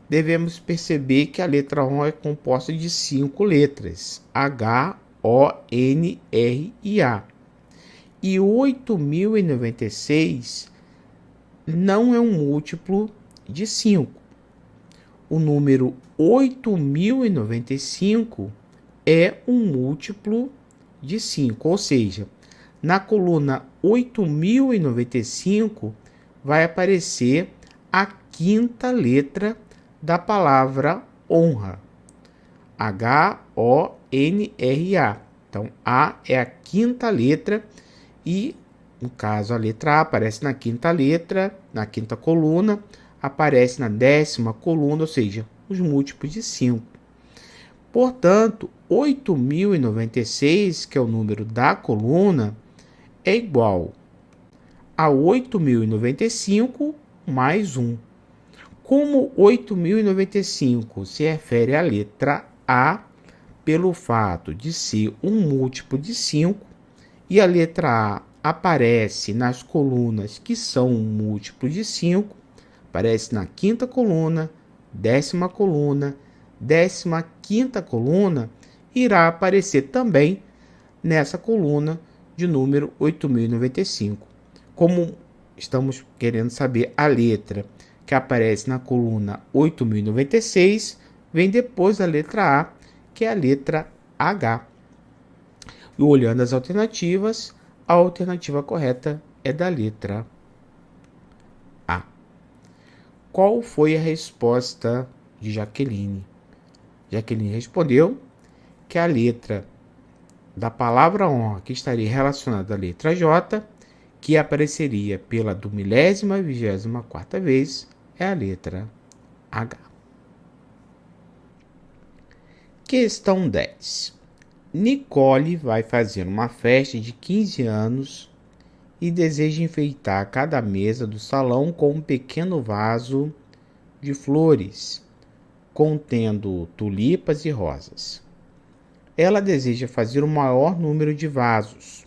devemos perceber que a letra honra é composta de 5 letras, H, O, N, R e A. E 8.096 não é um múltiplo de 5. O número 8.095 é um múltiplo de 5, ou seja, na coluna 8.095 vai aparecer a quinta letra da palavra honra. H-O-N-R-A. Então, A é a quinta letra e, no caso, a letra A aparece na quinta letra, na quinta coluna, aparece na 10ª coluna, ou seja, os múltiplos de 5. Portanto, 8.096, que é o número da coluna, é igual a 8.095 mais 1. Como 8.095 se refere à letra A, pelo fato de ser um múltiplo de 5, e a letra A aparece nas colunas que são um múltiplo de 5, aparece na quinta coluna, 10ª coluna, 15ª coluna, irá aparecer também nessa coluna de número 8.095. Como estamos querendo saber a letra que aparece na coluna 8.096, vem depois da letra A, que é a letra H. E olhando as alternativas, a alternativa correta é da letra A. Qual foi a resposta de Jaqueline? Jaqueline respondeu que a letra da palavra honra que estaria relacionada à letra J, que apareceria pela 2.024ª vez, é a letra H. Questão 10. Nicole vai fazer uma festa de 15 anos e deseja enfeitar cada mesa do salão com um pequeno vaso de flores, contendo tulipas e rosas. Ela deseja fazer o maior número de vasos,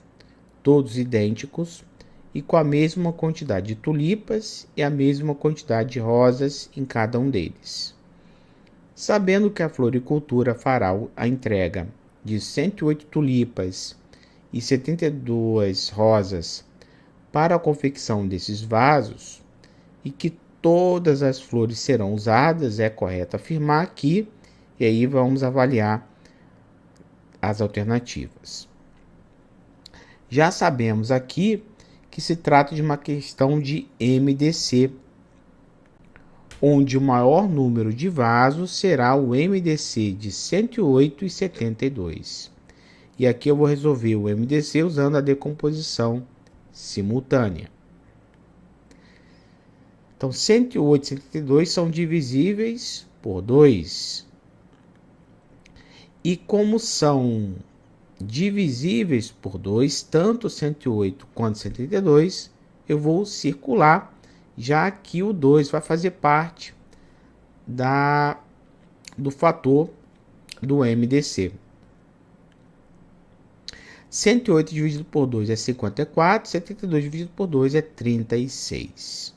todos idênticos e com a mesma quantidade de tulipas e a mesma quantidade de rosas em cada um deles. Sabendo que a floricultura fará a entrega de 108 tulipas e 72 rosas para a confecção desses vasos e que todas as flores serão usadas, é correto afirmar que, e aí vamos avaliar as alternativas. Já sabemos aqui que se trata de uma questão de MDC, onde o maior número de vasos será o MDC de 108 e 72. E aqui eu vou resolver o MDC usando a decomposição simultânea. Então, 108 e 72 são divisíveis por 2. E como são divisíveis por 2, tanto 108 quanto 72, eu vou circular, já que o 2 vai fazer parte do fator do MDC. 108 dividido por 2 é 54, 72 dividido por 2 é 36.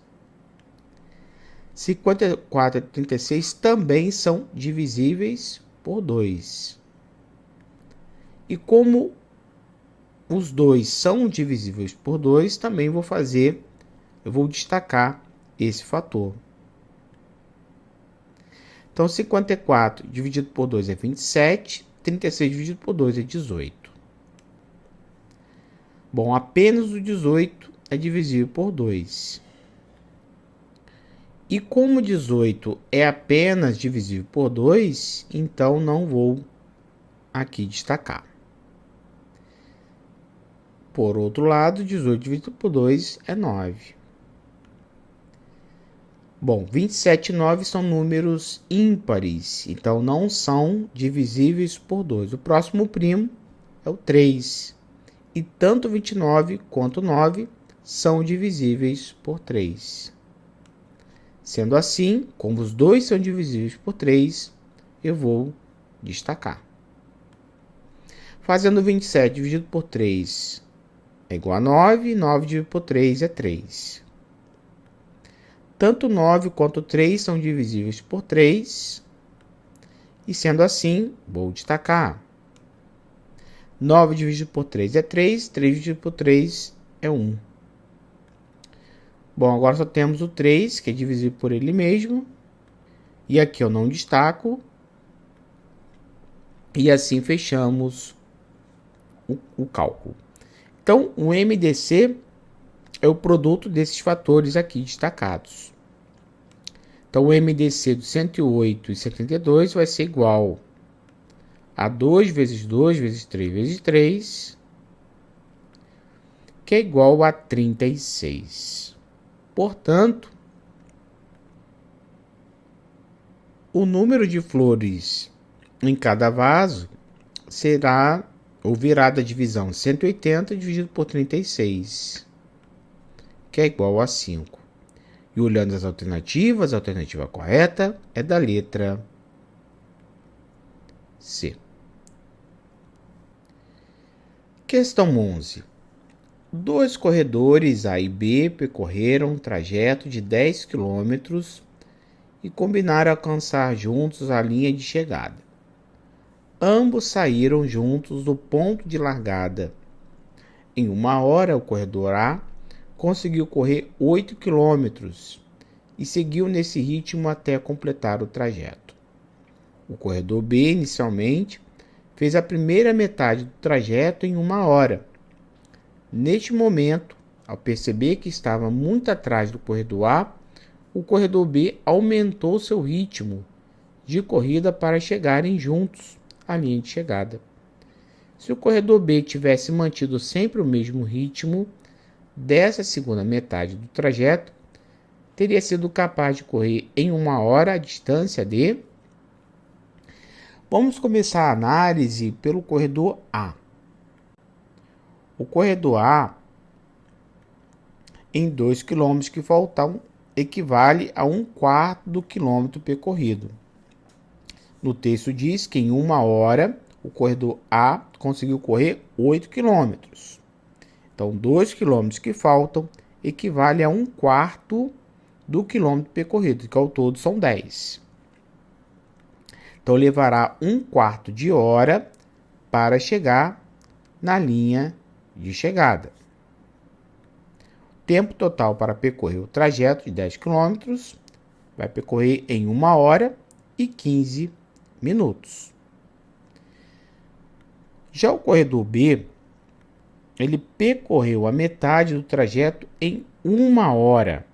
54 e 36 também são divisíveis por 2. E como os dois são divisíveis por 2, também eu vou destacar esse fator. Então, 54 dividido por 2 é 27, 36 dividido por 2 é 18. Bom, apenas o 18 é divisível por 2. E como 18 é apenas divisível por 2, então não vou aqui destacar. Por outro lado, 18 dividido por 2 é 9. Bom, 27 e 9 são números ímpares, então não são divisíveis por 2. O próximo primo é o 3. E tanto 29 quanto 9 são divisíveis por 3. Sendo assim, como os dois são divisíveis por 3, eu vou destacar. Fazendo 27 dividido por 3 é igual a 9, 9 dividido por 3 é 3. Tanto 9 quanto 3 são divisíveis por 3, e sendo assim, vou destacar. 9 dividido por 3 é 3, 3 dividido por 3 é 1. Bom, agora só temos o 3, que é divisível por ele mesmo, e aqui eu não destaco, e assim fechamos o cálculo. Então, o MDC é o produto desses fatores aqui destacados. Então, o MDC do 108 e 72 vai ser igual a 2 vezes 2 vezes 3 vezes 3, que é igual a 36. Portanto, o número de flores em cada vaso será, ou virá da divisão 180 dividido por 36, que é igual a 5. E olhando as alternativas, a alternativa correta é da letra C. Questão 11. Dois corredores A e B percorreram um trajeto de 10 km e combinaram alcançar juntos a linha de chegada. Ambos saíram juntos do ponto de largada. Em 1 hora, o corredor A conseguiu correr 8 km e seguiu nesse ritmo até completar o trajeto. O corredor B, inicialmente, fez a primeira metade do trajeto em 1 hora. Neste momento, ao perceber que estava muito atrás do corredor A, o corredor B aumentou seu ritmo de corrida para chegarem juntos à linha de chegada. Se o corredor B tivesse mantido sempre o mesmo ritmo dessa segunda metade do trajeto, teria sido capaz de correr em 1 hora a distância de... Vamos começar a análise pelo corredor A. O corredor A, em 2 km que faltam, equivale a 1/4 do quilômetro percorrido. No texto diz que em 1 hora o corredor A conseguiu correr 8 km. Então, 2 km que faltam equivale a 1/4 do quilômetro percorrido, que ao todo são 10. Então, levará 1/4 de hora para chegar na linha de chegada. Tempo total para percorrer o trajeto de 10 km vai percorrer em 1 hora e 15 minutos. Já o corredor B, ele percorreu a metade do trajeto em 1 hora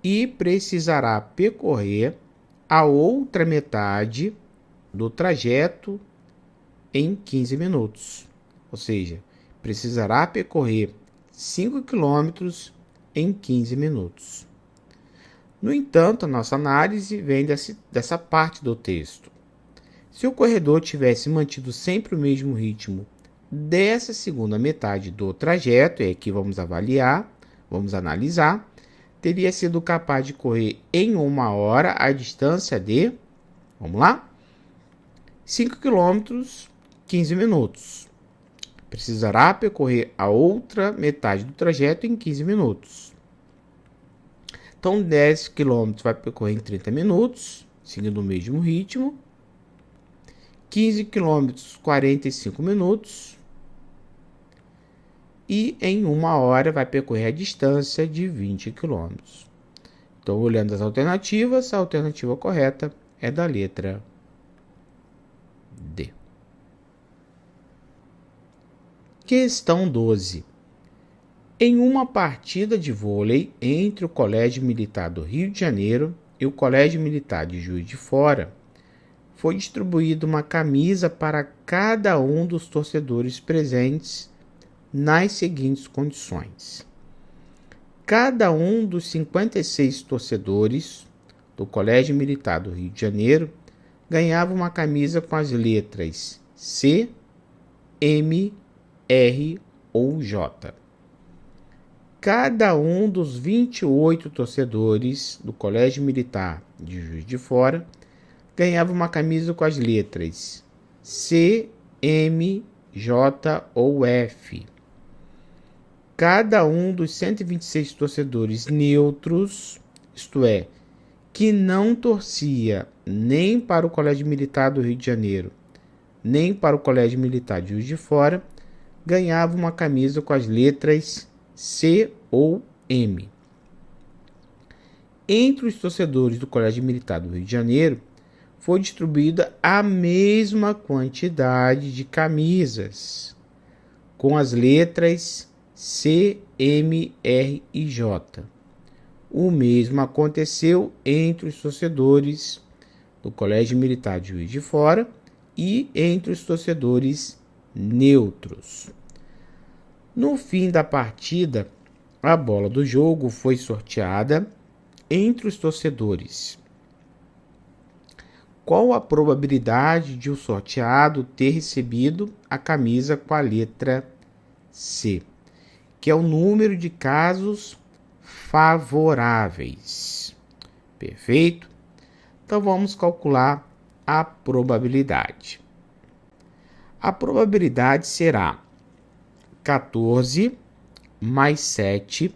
e precisará percorrer a outra metade do trajeto em 15 minutos. Ou seja, precisará percorrer 5 km em 15 minutos. No entanto, a nossa análise vem dessa parte do texto. Se o corredor tivesse mantido sempre o mesmo ritmo dessa segunda metade do trajeto, é que vamos analisar, teria sido capaz de correr em 1 hora a distância de, vamos lá, 5 km, 15 minutos. Precisará percorrer a outra metade do trajeto em 15 minutos. Então, 10 km vai percorrer em 30 minutos, seguindo o mesmo ritmo. 15 km, 45 minutos. E em 1 hora vai percorrer a distância de 20 km. Então, olhando as alternativas, a alternativa correta é da letra D. Questão 12. Em uma partida de vôlei entre o Colégio Militar do Rio de Janeiro e o Colégio Militar de Juiz de Fora, foi distribuída uma camisa para cada um dos torcedores presentes nas seguintes condições. Cada um dos 56 torcedores do Colégio Militar do Rio de Janeiro ganhava uma camisa com as letras C, M, R ou J. Cada um dos 28 torcedores do Colégio Militar de Juiz de Fora ganhava uma camisa com as letras C, M, J ou F. Cada um dos 126 torcedores neutros, isto é, que não torcia nem para o Colégio Militar do Rio de Janeiro, nem para o Colégio Militar de Juiz de Fora, ganhava uma camisa com as letras C ou M. Entre os torcedores do Colégio Militar do Rio de Janeiro, foi distribuída a mesma quantidade de camisas, com as letras C, M, R e J. O mesmo aconteceu entre os torcedores do Colégio Militar de Juiz de Fora e entre os torcedores neutros. No fim da partida, a bola do jogo foi sorteada entre os torcedores. Qual a probabilidade de o sorteado ter recebido a camisa com a letra C, que é o número de casos favoráveis? Perfeito? Então vamos calcular a probabilidade. A probabilidade será 14 mais 7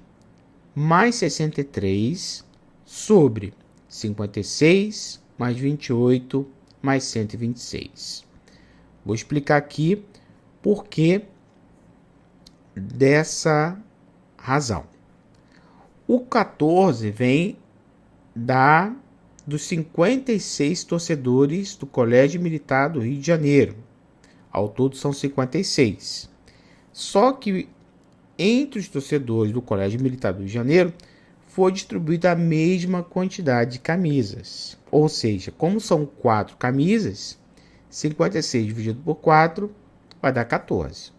mais 63 sobre 56 mais 28 mais 126. Vou explicar aqui por que dessa razão. O 14 vem dos 56 torcedores do Colégio Militar do Rio de Janeiro. Ao todo são 56. Só que entre os torcedores do Colégio Militar do Rio de Janeiro foi distribuída a mesma quantidade de camisas. Ou seja, como são 4 camisas, 56 dividido por 4 vai dar 14.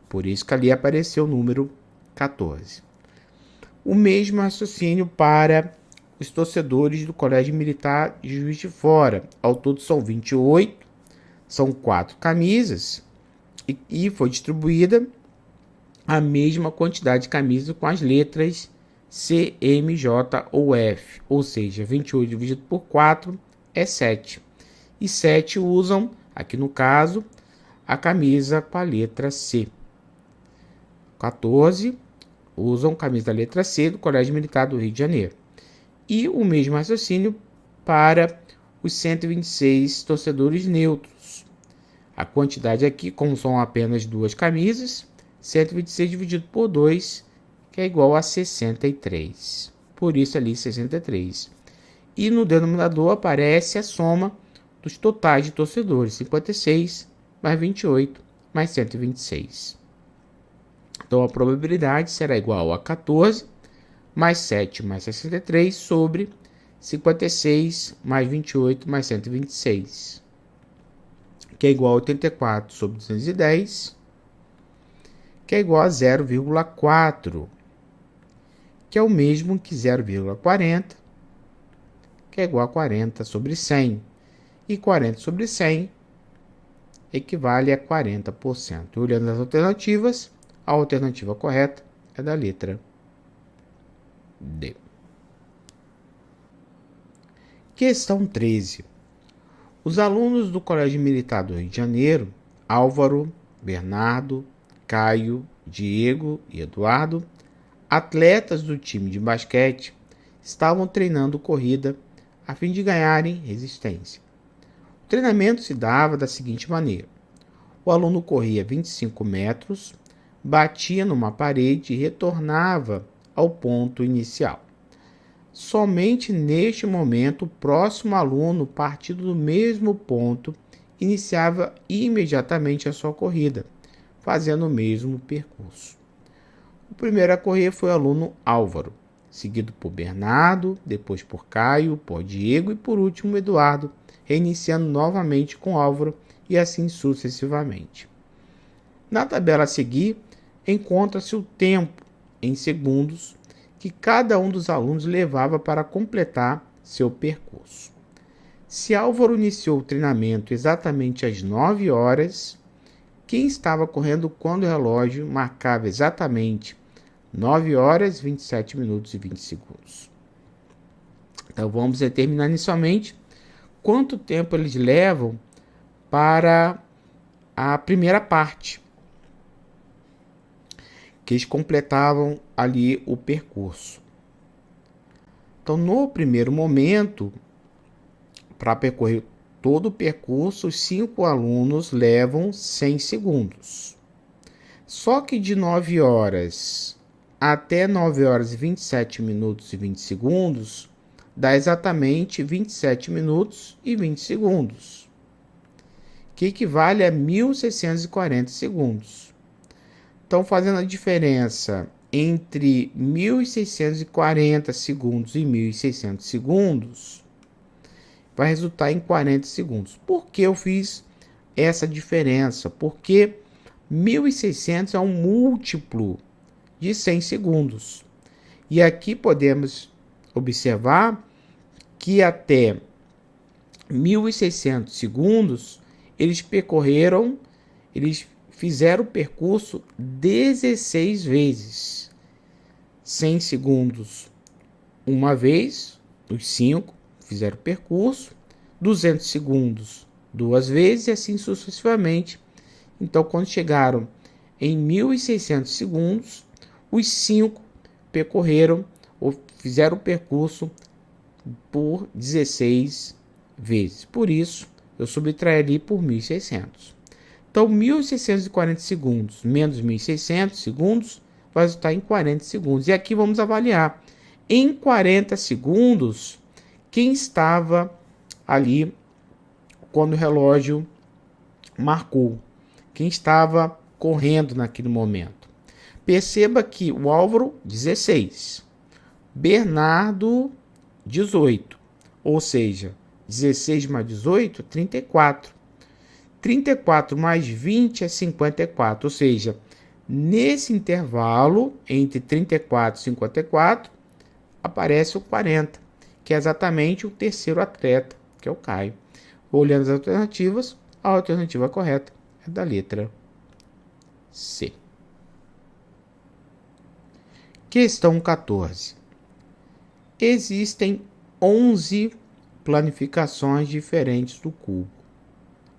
Por isso que ali apareceu o número 14. O mesmo raciocínio para os torcedores do Colégio Militar de Juiz de Fora. Ao todo são 28, são 4 camisas e foi distribuída a mesma quantidade de camisas com as letras C, M, J ou F. Ou seja, 28 dividido por 4 é 7. E 7 usam, aqui no caso, a camisa com a letra C. 14 usam camisa da letra C do Colégio Militar do Rio de Janeiro. E o mesmo raciocínio para os 126 torcedores neutros. A quantidade aqui, como são apenas 2 camisas, 126 dividido por 2, que é igual a 63. Por isso ali 63. E no denominador aparece a soma dos totais de torcedores, 56 mais 28 mais 126. Então a probabilidade será igual a 14 mais 7 mais 63 sobre 56 mais 28 mais 126, que é igual a 84 sobre 210, que é igual a 0,4, que é o mesmo que 0,40, que é igual a 40 sobre 100. E 40 sobre 100 equivale a 40%. Olhando as alternativas, a alternativa correta é da letra D. Questão 13. Os alunos do Colégio Militar do Rio de Janeiro, Álvaro, Bernardo, Caio, Diego e Eduardo, atletas do time de basquete, estavam treinando corrida a fim de ganharem resistência. O treinamento se dava da seguinte maneira: o aluno corria 25 metros, batia numa parede e retornava ao ponto inicial. Somente neste momento, o próximo aluno, partindo do mesmo ponto, iniciava imediatamente a sua corrida, fazendo o mesmo percurso. O primeiro a correr foi o aluno Álvaro, seguido por Bernardo, depois por Caio, por Diego e por último Eduardo, reiniciando novamente com Álvaro e assim sucessivamente. Na tabela a seguir, encontra-se o tempo em segundos que cada um dos alunos levava para completar seu percurso. Se Álvaro iniciou o treinamento exatamente às 9 horas, quem estava correndo quando o relógio marcava exatamente 9 horas, 27 minutos e 20 segundos. Então vamos determinar inicialmente quanto tempo eles levam para a primeira parte, que eles completavam ali o percurso. Então, no primeiro momento, para percorrer todo o percurso, os 5 alunos levam 100 segundos. Só que de 9 horas até 9 horas e 27 minutos e 20 segundos, dá exatamente 27 minutos e 20 segundos, que equivale a 1.640 segundos. Então, fazendo a diferença entre 1.640 segundos e 1.600 segundos, vai resultar em 40 segundos. Por que eu fiz essa diferença? Porque 1.600 é um múltiplo de 100 segundos. E aqui podemos observar que até 1.600 segundos, eles fizeram o percurso 16 vezes. 100 segundos uma vez, os 5 fizeram o percurso, 200 segundos 2 vezes e assim sucessivamente. Então, quando chegaram em 1.600 segundos, os 5 percorreram ou fizeram o percurso por 16 vezes. Por isso, eu subtraí ali por 1.600. Então, 1.640 segundos menos 1.600 segundos vai resultar em 40 segundos. E aqui vamos avaliar. Em 40 segundos, quem estava ali quando o relógio marcou? Quem estava correndo naquele momento? Perceba que o Álvaro, 16. Bernardo, 18. Ou seja, 16 mais 18, 34. 34 mais 20 é 54. Ou seja, nesse intervalo, entre 34 e 54, aparece o 40, que é exatamente o terceiro atleta, que é o Caio. Olhando as alternativas, a alternativa correta é da letra C. Questão 14. Existem 11 planificações diferentes do cubo.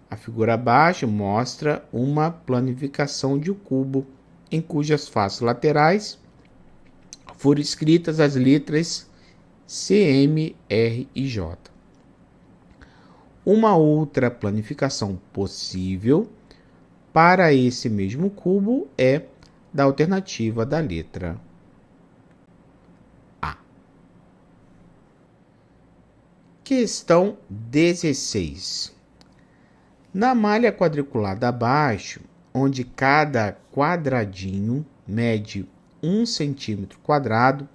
A figura abaixo mostra uma planificação de um cubo em cujas faces laterais foram escritas as letras C, M, R e J. Uma outra planificação possível para esse mesmo cubo é da alternativa da letra A. Questão 16. Na malha quadriculada abaixo, onde cada quadradinho mede 1 centímetro quadrado,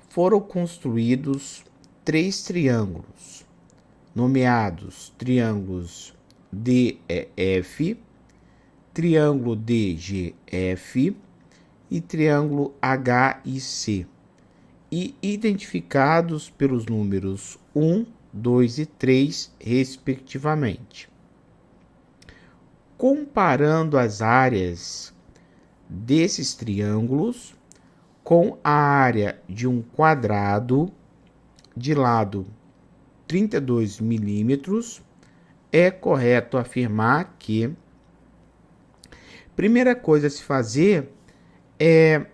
foram construídos 3 triângulos, nomeados triângulos DEF, triângulo DGF e triângulo HIC, e identificados pelos números 1, 2 e 3, respectivamente. Comparando as áreas desses triângulos com a área de um quadrado de lado 32 milímetros, é correto afirmar que primeira coisa a se fazer é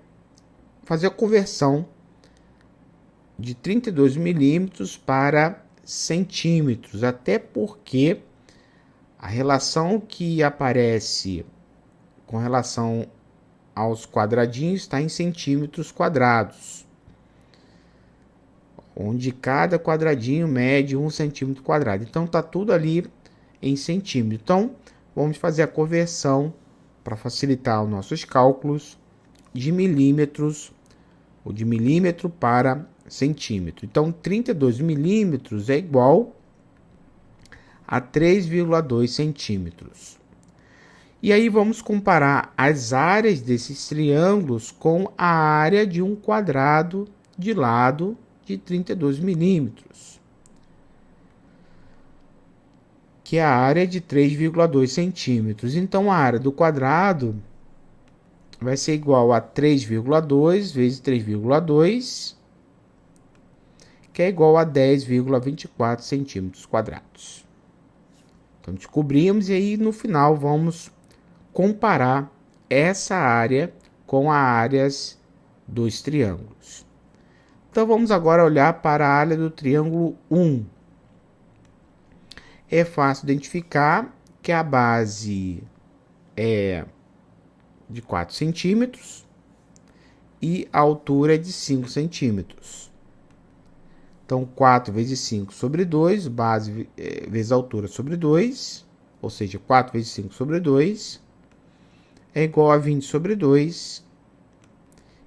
fazer a conversão de 32 milímetros para centímetros, até porque a relação que aparece com relação aos quadradinhos está em centímetros quadrados, onde cada quadradinho mede 1 centímetro quadrado. Então, está tudo ali em centímetro. Então, vamos fazer a conversão para facilitar os nossos cálculos de milímetros, ou de milímetro para centímetro. Então, 32 milímetros é igual a 3,2 centímetros. E aí vamos comparar as áreas desses triângulos com a área de um quadrado de lado de 32 milímetros, que é a área de 3,2 centímetros. Então, a área do quadrado vai ser igual a 3,2 vezes 3,2, que é igual a 10,24 centímetros quadrados. Então, descobrimos e aí no final vamos comparar essa área com as áreas dos triângulos. Então, vamos agora olhar para a área do triângulo 1. É fácil identificar que a base é de 4 centímetros e a altura é de 5 centímetros. Então, 4 vezes 5 sobre 2, base vezes altura sobre 2, ou seja, 4 vezes 5 sobre 2, é igual a 20 sobre 2,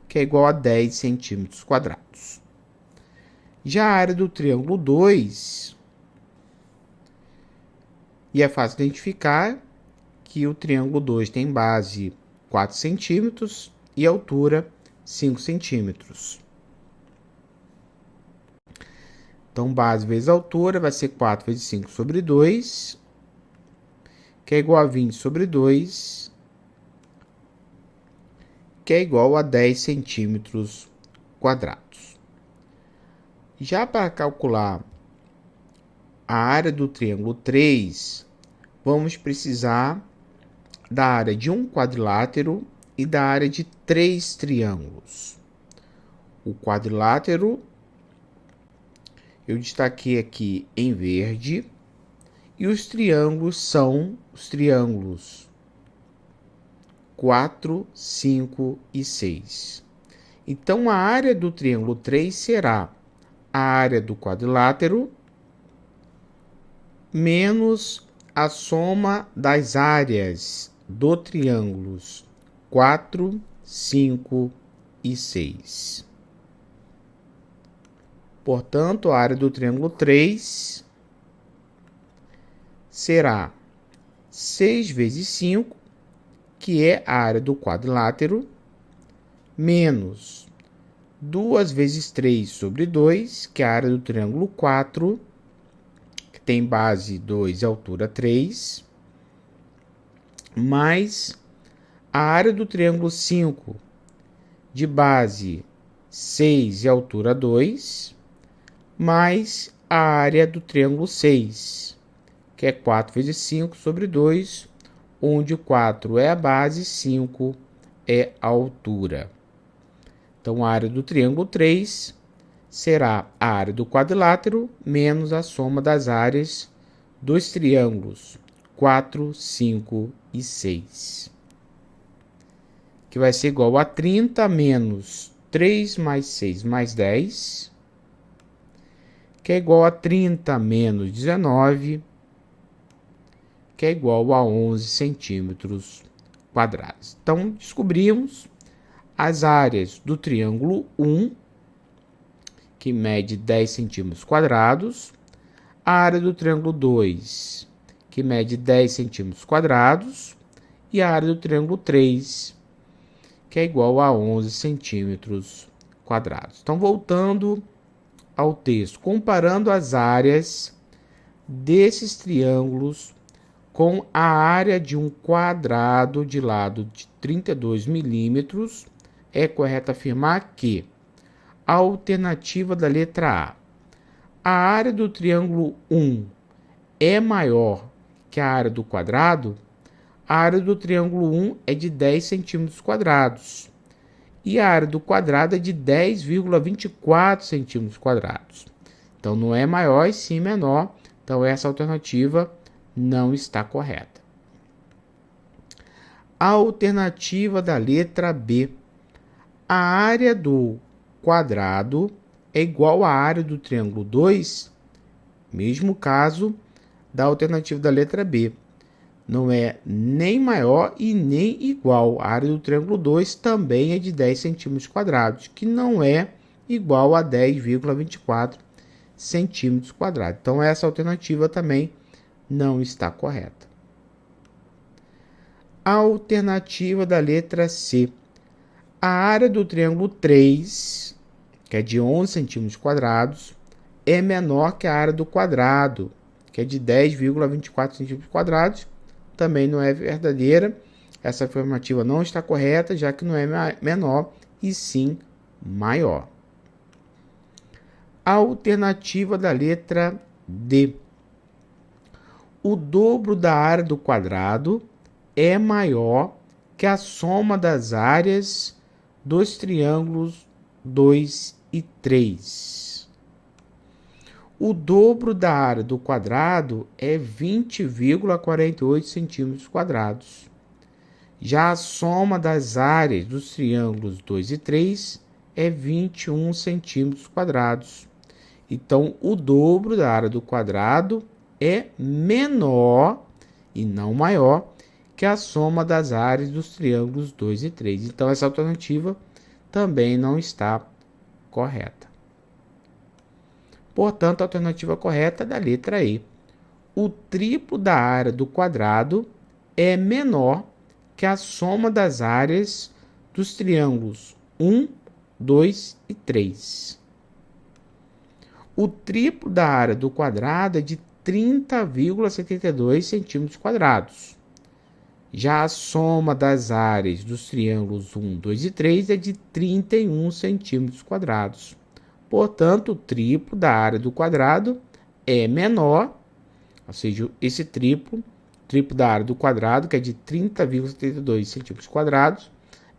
que é igual a 10 centímetros quadrados. Já a área do triângulo 2, e é fácil identificar que o triângulo 2 tem base 4 centímetros e altura 5 centímetros. Então, base vezes altura vai ser 4 vezes 5 sobre 2, que é igual a 20 sobre 2, que é igual a 10 centímetros quadrados. Já para calcular a área do triângulo 3, vamos precisar da área de um quadrilátero e da área de 3 triângulos. O quadrilátero eu destaquei aqui em verde, e os triângulos são os triângulos 4, 5 e 6. Então, a área do triângulo 3 será a área do quadrilátero menos a soma das áreas do triângulos 4 5 e 6. Portanto, a área do triângulo 3 será 6 vezes 5, que é a área do quadrilátero, menos 2 vezes 3 sobre 2, que é a área do triângulo 4, que tem base 2 e altura 3, mais a área do triângulo 5, de base 6 e altura 2, mais a área do triângulo 6, que é 4 vezes 5 sobre 2, onde 4 é a base, 5 é a altura. Então, a área do triângulo 3 será a área do quadrilátero menos a soma das áreas dos triângulos 4, 5 e 6. Que vai ser igual a 30 menos 3 mais 6 mais 10, que é igual a 30 menos 19, que é igual a 11 centímetros quadrados. Então, descobrimos as áreas do triângulo 1, que mede 10 centímetros quadrados, a área do triângulo 2, que mede 10 centímetros quadrados, e a área do triângulo 3, que é igual a 11 centímetros quadrados. Então, voltando ao texto, comparando as áreas desses triângulos com a área de um quadrado de lado de 32 milímetros, é correto afirmar que a alternativa da letra A área do triângulo 1 é maior que a área do quadrado. A área do triângulo 1 é de 10 centímetros quadrados e a área do quadrado é de 10,24 centímetros quadrados. Então, não é maior e sim menor. Então, essa alternativa não está correta. A alternativa da letra B. A área do quadrado é igual à área do triângulo 2, mesmo caso da alternativa da letra B. Não é nem maior e nem igual. A área do triângulo 2 também é de 10 centímetros quadrados, que não é igual a 10,24 centímetros quadrados. Então, essa alternativa também não está correta. A alternativa da letra C. A área do triângulo 3, que é de 11 centímetros quadrados, é menor que a área do quadrado, que é de 10,24 centímetros quadrados. Também não é verdadeira. Essa afirmativa não está correta, já que não é menor e sim maior. A alternativa da letra D. O dobro da área do quadrado é maior que a soma das áreas dos triângulos 2 e 3. O dobro da área do quadrado é 20,48 centímetros quadrados. Já a soma das áreas dos triângulos 2 e 3 é 21 centímetros quadrados. Então, o dobro da área do quadrado é menor e não maior que a soma das áreas dos triângulos 2 e 3. Então, essa alternativa também não está correta. Portanto, a alternativa correta é da letra E. O triplo da área do quadrado é menor que a soma das áreas dos triângulos 1, 2 e 3. O triplo da área do quadrado é de 30,72 centímetros quadrados. Já a soma das áreas dos triângulos 1, 2 e 3 é de 31 centímetros quadrados. Portanto, o triplo da área do quadrado é menor, ou seja, esse triplo da área do quadrado, que é de 30,72 centímetros quadrados,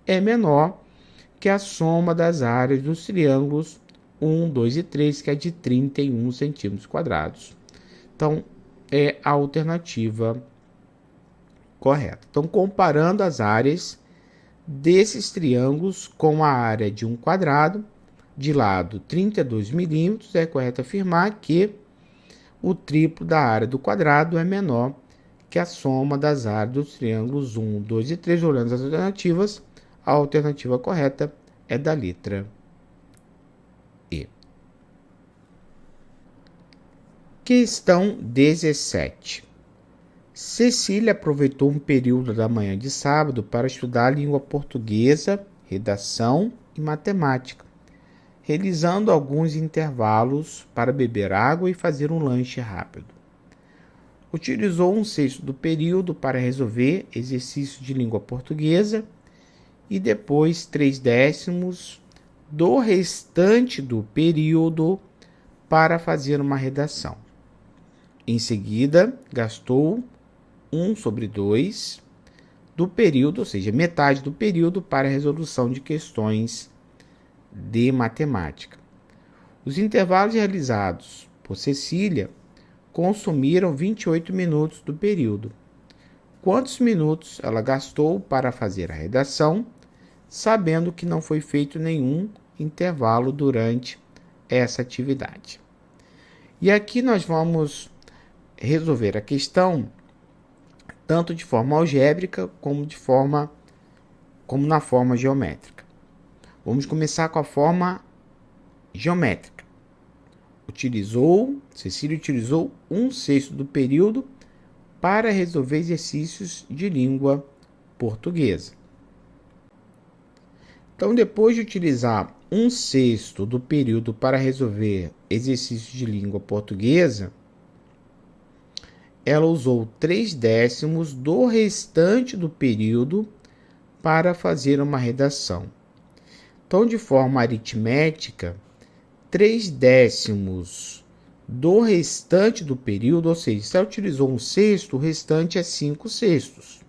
é menor que a soma das áreas dos triângulos 1, 2 e 3, que é de 31 centímetros quadrados. Então, é a alternativa correta. Então, comparando as áreas desses triângulos com a área de um quadrado, de lado 32 milímetros, é correto afirmar que o triplo da área do quadrado é menor que a soma das áreas dos triângulos 1, 2 e 3. Olhando as alternativas, A alternativa correta é da letra E. Questão 17. Cecília aproveitou um período da manhã de sábado para estudar língua portuguesa, redação e matemática, realizando alguns intervalos para beber água e fazer um lanche rápido. Utilizou um sexto do período para resolver exercícios de língua portuguesa e depois 3/10 do restante do período para fazer uma redação. Em seguida, gastou 1/2 do período, ou seja, metade do período, para a resolução de questões de matemática. Os intervalos realizados por Cecília consumiram 28 minutos do período. Quantos minutos ela gastou para fazer a redação, sabendo que não foi feito nenhum intervalo durante essa atividade? E aqui nós vamos resolver a questão tanto de forma algébrica como na forma geométrica. Vamos começar com a forma geométrica. Cecília utilizou 1/6 do período para resolver exercícios de língua portuguesa. Então, depois de utilizar 1/6 do período para resolver exercícios de língua portuguesa, ela usou 3/10 do restante do período para fazer uma redação. Então, de forma aritmética, 3/10 do restante do período, ou seja, se ela utilizou 1/6, o restante é 5/6.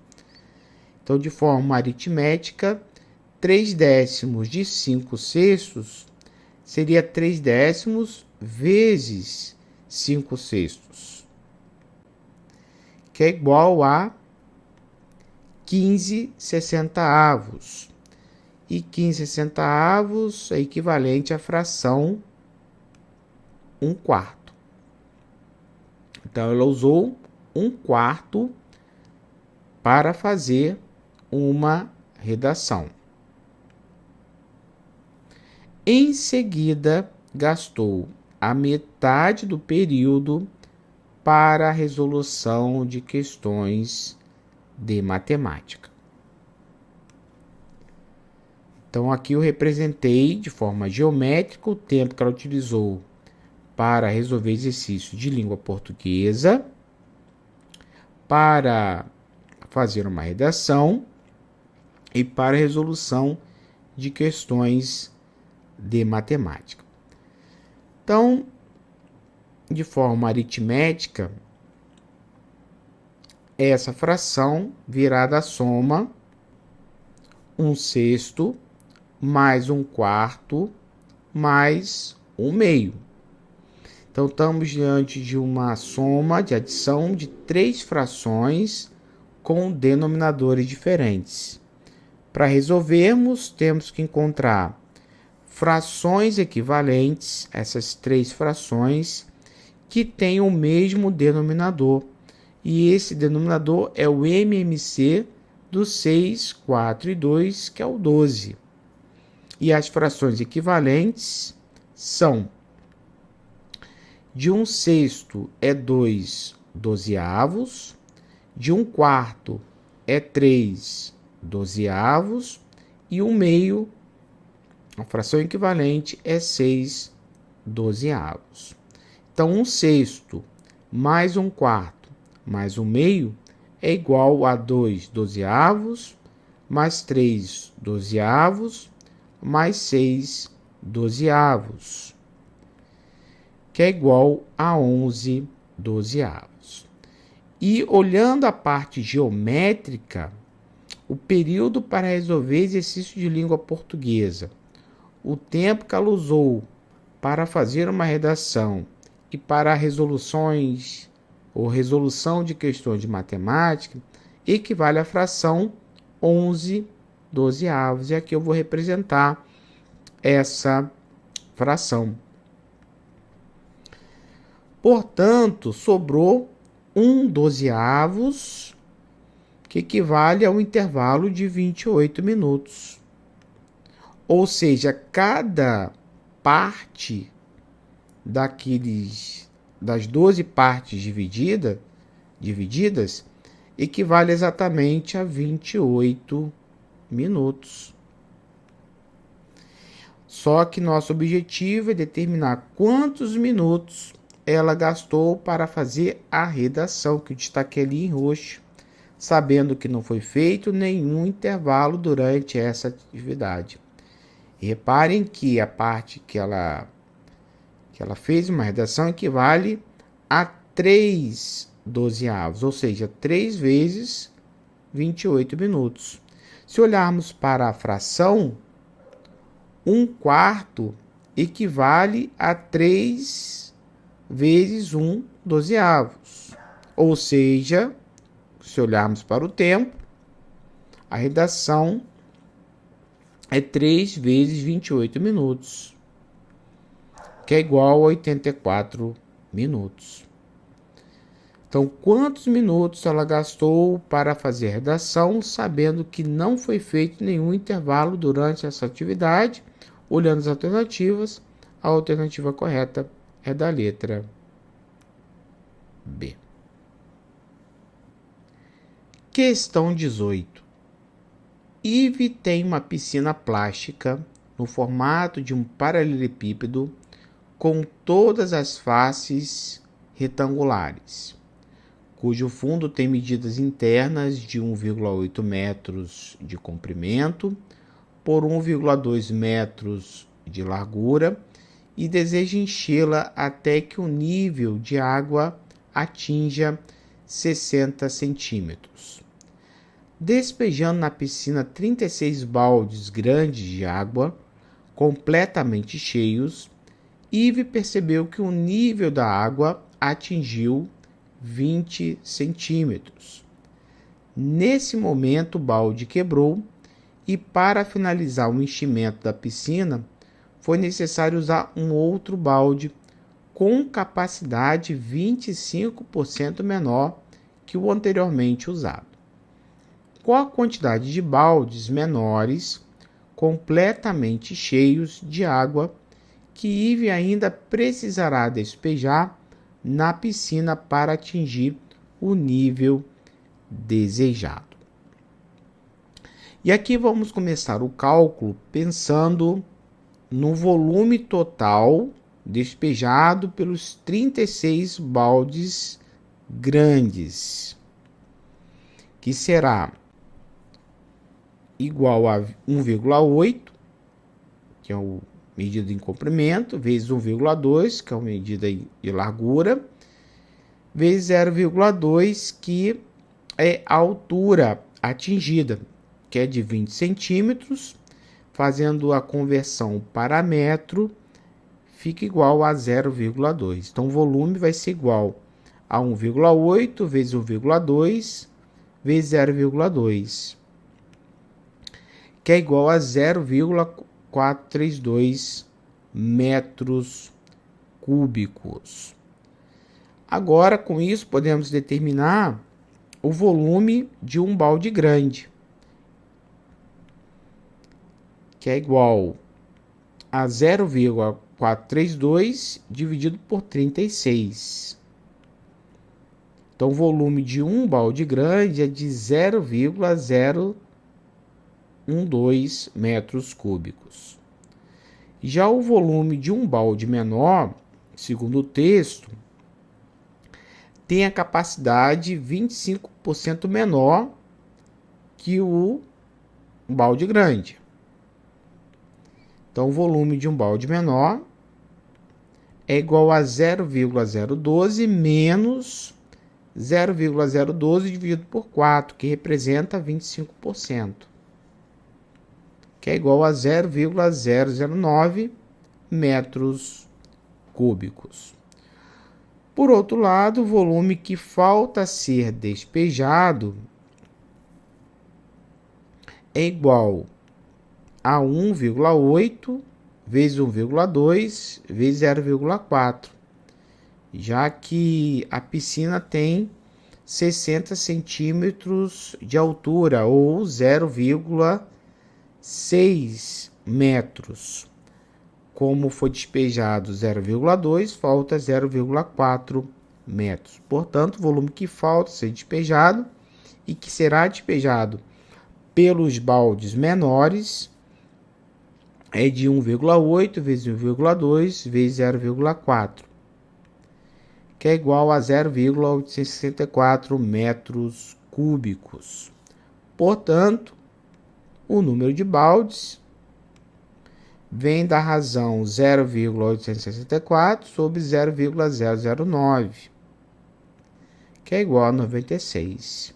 Então, de forma aritmética, 3/10 de 5/6 seria 3/10 vezes 5/6. Que é igual a 15/60. E 15/60 é equivalente à fração 1/4. Então, ela usou 1/4 para fazer uma redação. Em seguida, gastou a metade do período para a resolução de questões de matemática. Então, aqui eu representei de forma geométrica o tempo que ela utilizou para resolver exercícios de língua portuguesa, para fazer uma redação e para a resolução de questões de matemática. Então, de forma aritmética, essa fração virá da soma 1/6 mais 1/4 mais 1/2. Então, estamos diante de uma soma de adição de 3 frações com denominadores diferentes. Para resolvermos, temos que encontrar frações equivalentes, essas 3 frações, que têm o mesmo denominador. E esse denominador é o MMC do 6, 4 e 2, que é o 12. E as frações equivalentes são: de 1/6 é 2/12, de 1/4 é 3/12 e 1/2, a fração equivalente, é 6/12. Então, 1/6 mais 1/4 mais 1/2 é igual a 2/12 mais 3/12 mais 6/12, que é igual a 11/12. E olhando a parte geométrica, o período para resolver exercício de língua portuguesa, o tempo que ela usou para fazer uma redação e para resoluções ou resolução de questões de matemática, equivale à fração 11/12. E aqui eu vou representar essa fração. Portanto, sobrou 1/12, que equivale a um intervalo de 28 minutos. Ou seja, cada parte das 12 partes divididas equivale exatamente a 28 minutos. Só que nosso objetivo é determinar quantos minutos ela gastou para fazer a redação, que eu destaquei ali em roxo, sabendo que não foi feito nenhum intervalo durante essa atividade. E reparem que a parte que ela fez uma redação equivale a 3 dozeavos, ou seja, 3 vezes 28 minutos. Se olharmos para a fração, 1/4 equivale a 3 vezes 1 dozeavos. Ou seja, se olharmos para o tempo, a redação é 3 vezes 28 minutos, que é igual a 84 minutos. Então, quantos minutos ela gastou para fazer a redação, sabendo que não foi feito nenhum intervalo durante essa atividade? Olhando as alternativas, a alternativa correta é da letra B. Questão 18. Ive tem uma piscina plástica no formato de um paralelepípedo com todas as faces retangulares, cujo fundo tem medidas internas de 1,8 metros de comprimento por 1,2 metros de largura e deseja enchê-la até que o nível de água atinja 60 centímetros. Despejando na piscina 36 baldes grandes de água, completamente cheios, Ive percebeu que o nível da água atingiu 20 centímetros. Nesse momento, o balde quebrou e, para finalizar o enchimento da piscina, foi necessário usar um outro balde com capacidade 25% menor que o anteriormente usado. Com a quantidade de baldes menores, completamente cheios de água, que Ive ainda precisará despejar na piscina para atingir o nível desejado. E aqui vamos começar o cálculo pensando no volume total despejado pelos 36 baldes grandes, que será igual a 1,8, que é a medida em comprimento, vezes 1,2, que é a medida de largura, vezes 0,2, que é a altura atingida, que é de 20 centímetros, fazendo a conversão para metro, fica igual a 0,2. Então, o volume vai ser igual a 1,8 vezes 1,2 vezes 0,2, que é igual a 0,432 metros cúbicos. Agora, com isso, podemos determinar o volume de um balde grande, que é igual a 0,432 dividido por 36. Então, o volume de um balde grande é de 0,012 metros cúbicos. Já o volume de um balde menor, segundo o texto, tem a capacidade 25% menor que o balde grande. Então, o volume de um balde menor é igual a 0,012 menos 0,012 dividido por 4, que representa 25%, que é igual a 0,009 metros cúbicos. Por outro lado, o volume que falta ser despejado é igual a 1,8 vezes 1,2 vezes 0,4, já que a piscina tem 60 centímetros de altura, ou 0,6 metros. Como foi despejado 0,2, falta 0,4 metros. Portanto, o volume que falta ser despejado e que será despejado pelos baldes menores é de 1,8 vezes 1,2 vezes 0,4, que é igual a 0,864 metros cúbicos. Portanto, o número de baldes vem da razão 0,864 sobre 0,009, que é igual a 96.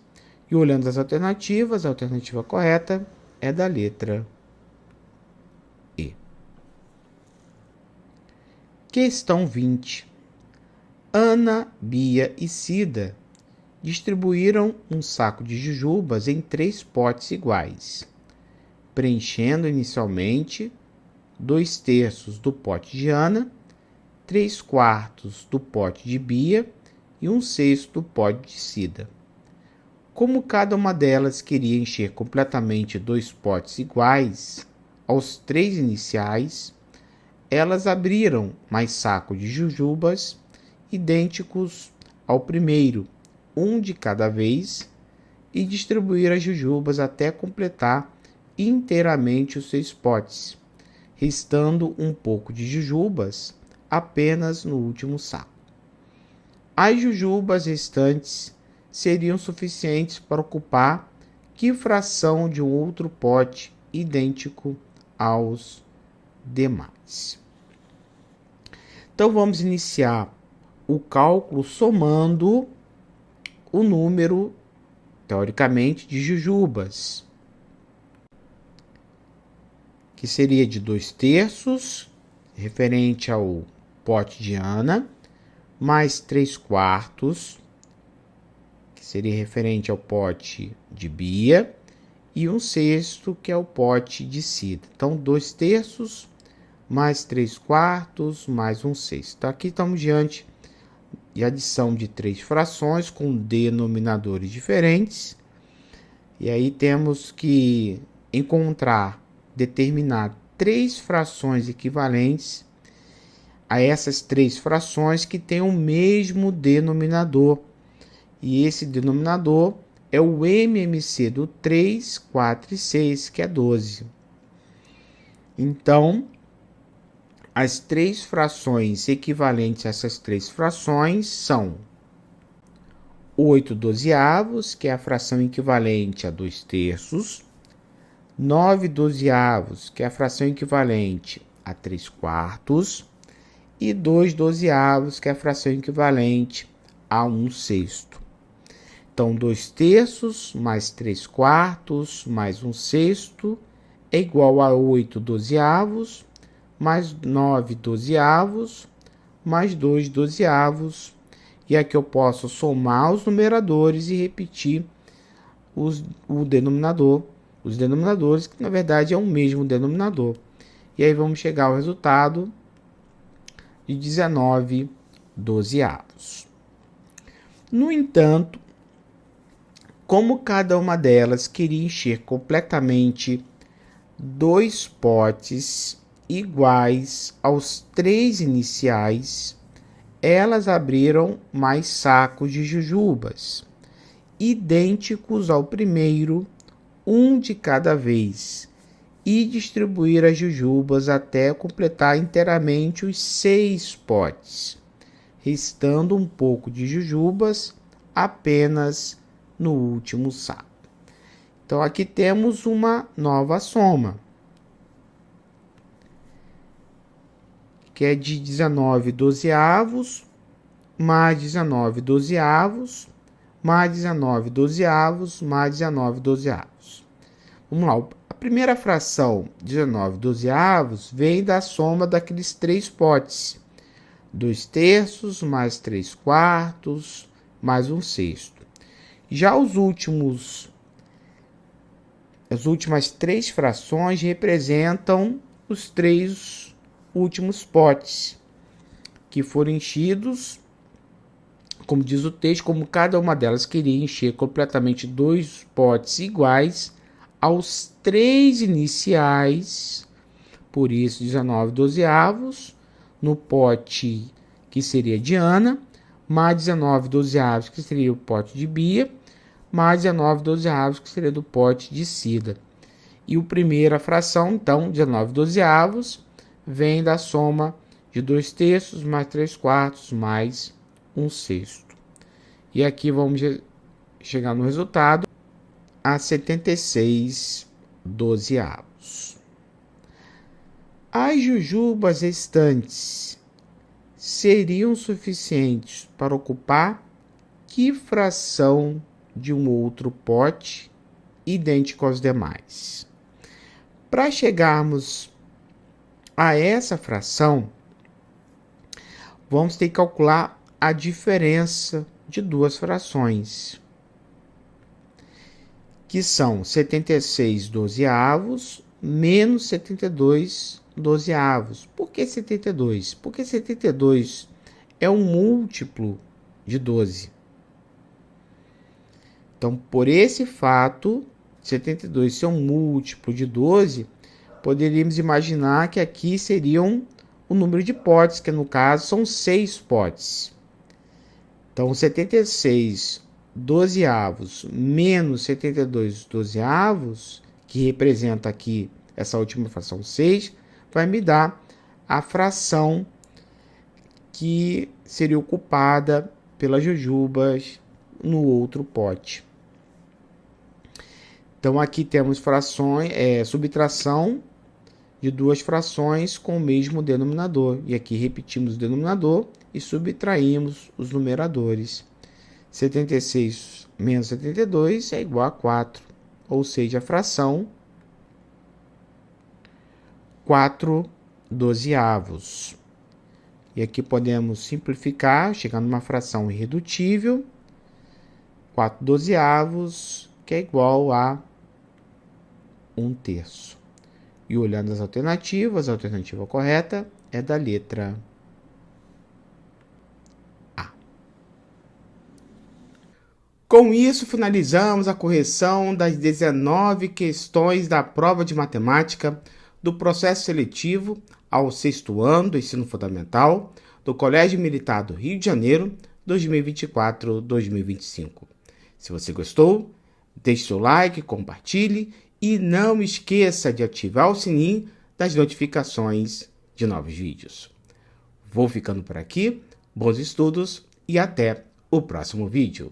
E olhando as alternativas, a alternativa correta é da letra E. Questão 20. Ana, Bia e Cida distribuíram um saco de jujubas em 3 potes iguais, preenchendo inicialmente 2/3 do pote de Ana, 3/4 do pote de Bia e 1/6 do pote de Cida. Como cada uma delas queria encher completamente 2 potes iguais aos 3 iniciais, elas abriram mais sacos de jujubas idênticos ao primeiro, um de cada vez, e distribuíram as jujubas até completar inteiramente os 6 potes, restando um pouco de jujubas apenas no último saco. As jujubas restantes seriam suficientes para ocupar que fração de um outro pote idêntico aos demais. Então vamos iniciar o cálculo somando o número, teoricamente, de jujubas, que seria de 2/3, referente ao pote de Ana, mais 3/4, que seria referente ao pote de Bia, e 1/6, que é o pote de Cida. Então, 2/3 mais 3/4 mais 1/6. Então, aqui estamos diante de adição de 3 frações com denominadores diferentes. E aí temos que determinar 3 frações equivalentes a essas 3 frações que têm o mesmo denominador. E esse denominador é o MMC do 3, 4 e 6, que é 12. Então, as 3 frações equivalentes a essas 3 frações são 8/12, que é a fração equivalente a 2/3, 9/12, que é a fração equivalente a 3/4, e 2/12, que é a fração equivalente a 1/6. Então, 2/3 mais 3/4 mais 1/6 é igual a 8/12 mais 9/12 mais 2/12. E aqui eu posso somar os numeradores e repetir o denominador. Os denominadores, que na verdade é o mesmo denominador. E aí vamos chegar ao resultado de 19/12. No entanto, como cada uma delas queria encher completamente 2 potes iguais aos 3 iniciais, elas abriram mais sacos de jujubas, idênticos ao primeiro, um de cada vez, e distribuíram as jujubas até completar inteiramente os 6 potes, restando um pouco de jujubas apenas no último saco. Então, aqui temos uma nova soma, que é de 19/12 mais 19/12 mais 19/12 mais 19/12. Vamos lá, a primeira fração, 19/12, vem da soma daqueles 3 potes, 2/3 mais 3/4 mais 1/6. Já as últimas 3 frações representam os 3 últimos potes que foram enchidos, como diz o texto, como cada uma delas queria encher completamente 2 potes iguais aos 3 iniciais, Por isso, 19 dozeavos no pote que seria de Ana, mais 19 dozeavos que seria o pote de Bia, mais 19 dozeavos que seria do pote de Cida. E a primeira fração, então, 19 dozeavos, vem da soma de 2/3 mais 3/4 mais 1/6. E aqui vamos chegar no resultado a 76 dozeavos. As jujubas restantes seriam suficientes para ocupar que fração de um outro pote idêntico aos demais? Para chegarmos a essa fração, vamos ter que calcular a diferença de duas frações, que são 76 dozeavos menos 72 dozeavos. Por que 72? Porque 72 é um múltiplo de 12. Então, por esse fato, 72 ser um múltiplo de 12, poderíamos imaginar que aqui seriam o número de potes, que no caso são 6 potes. Então, 76 dozeavos menos 72 dozeavos, que representa aqui essa última fração 6, vai me dar a fração que seria ocupada pelas jujubas no outro pote. Então, aqui temos frações, subtração de duas frações com o mesmo denominador. E aqui repetimos o denominador e subtraímos os numeradores. 76 menos 72 é igual a 4, ou seja, a fração 4 dozeavos. E aqui podemos simplificar, chegando numa fração irredutível, 4 dozeavos, que é igual a 1/3. E olhando as alternativas, a alternativa correta é da letra A. Com isso, finalizamos a correção das 19 questões da prova de matemática do processo seletivo ao 6º ano do ensino fundamental do Colégio Militar do Rio de Janeiro, 2024-2025. Se você gostou, deixe seu like, compartilhe e não esqueça de ativar o sininho das notificações de novos vídeos. Vou ficando por aqui, bons estudos e até o próximo vídeo.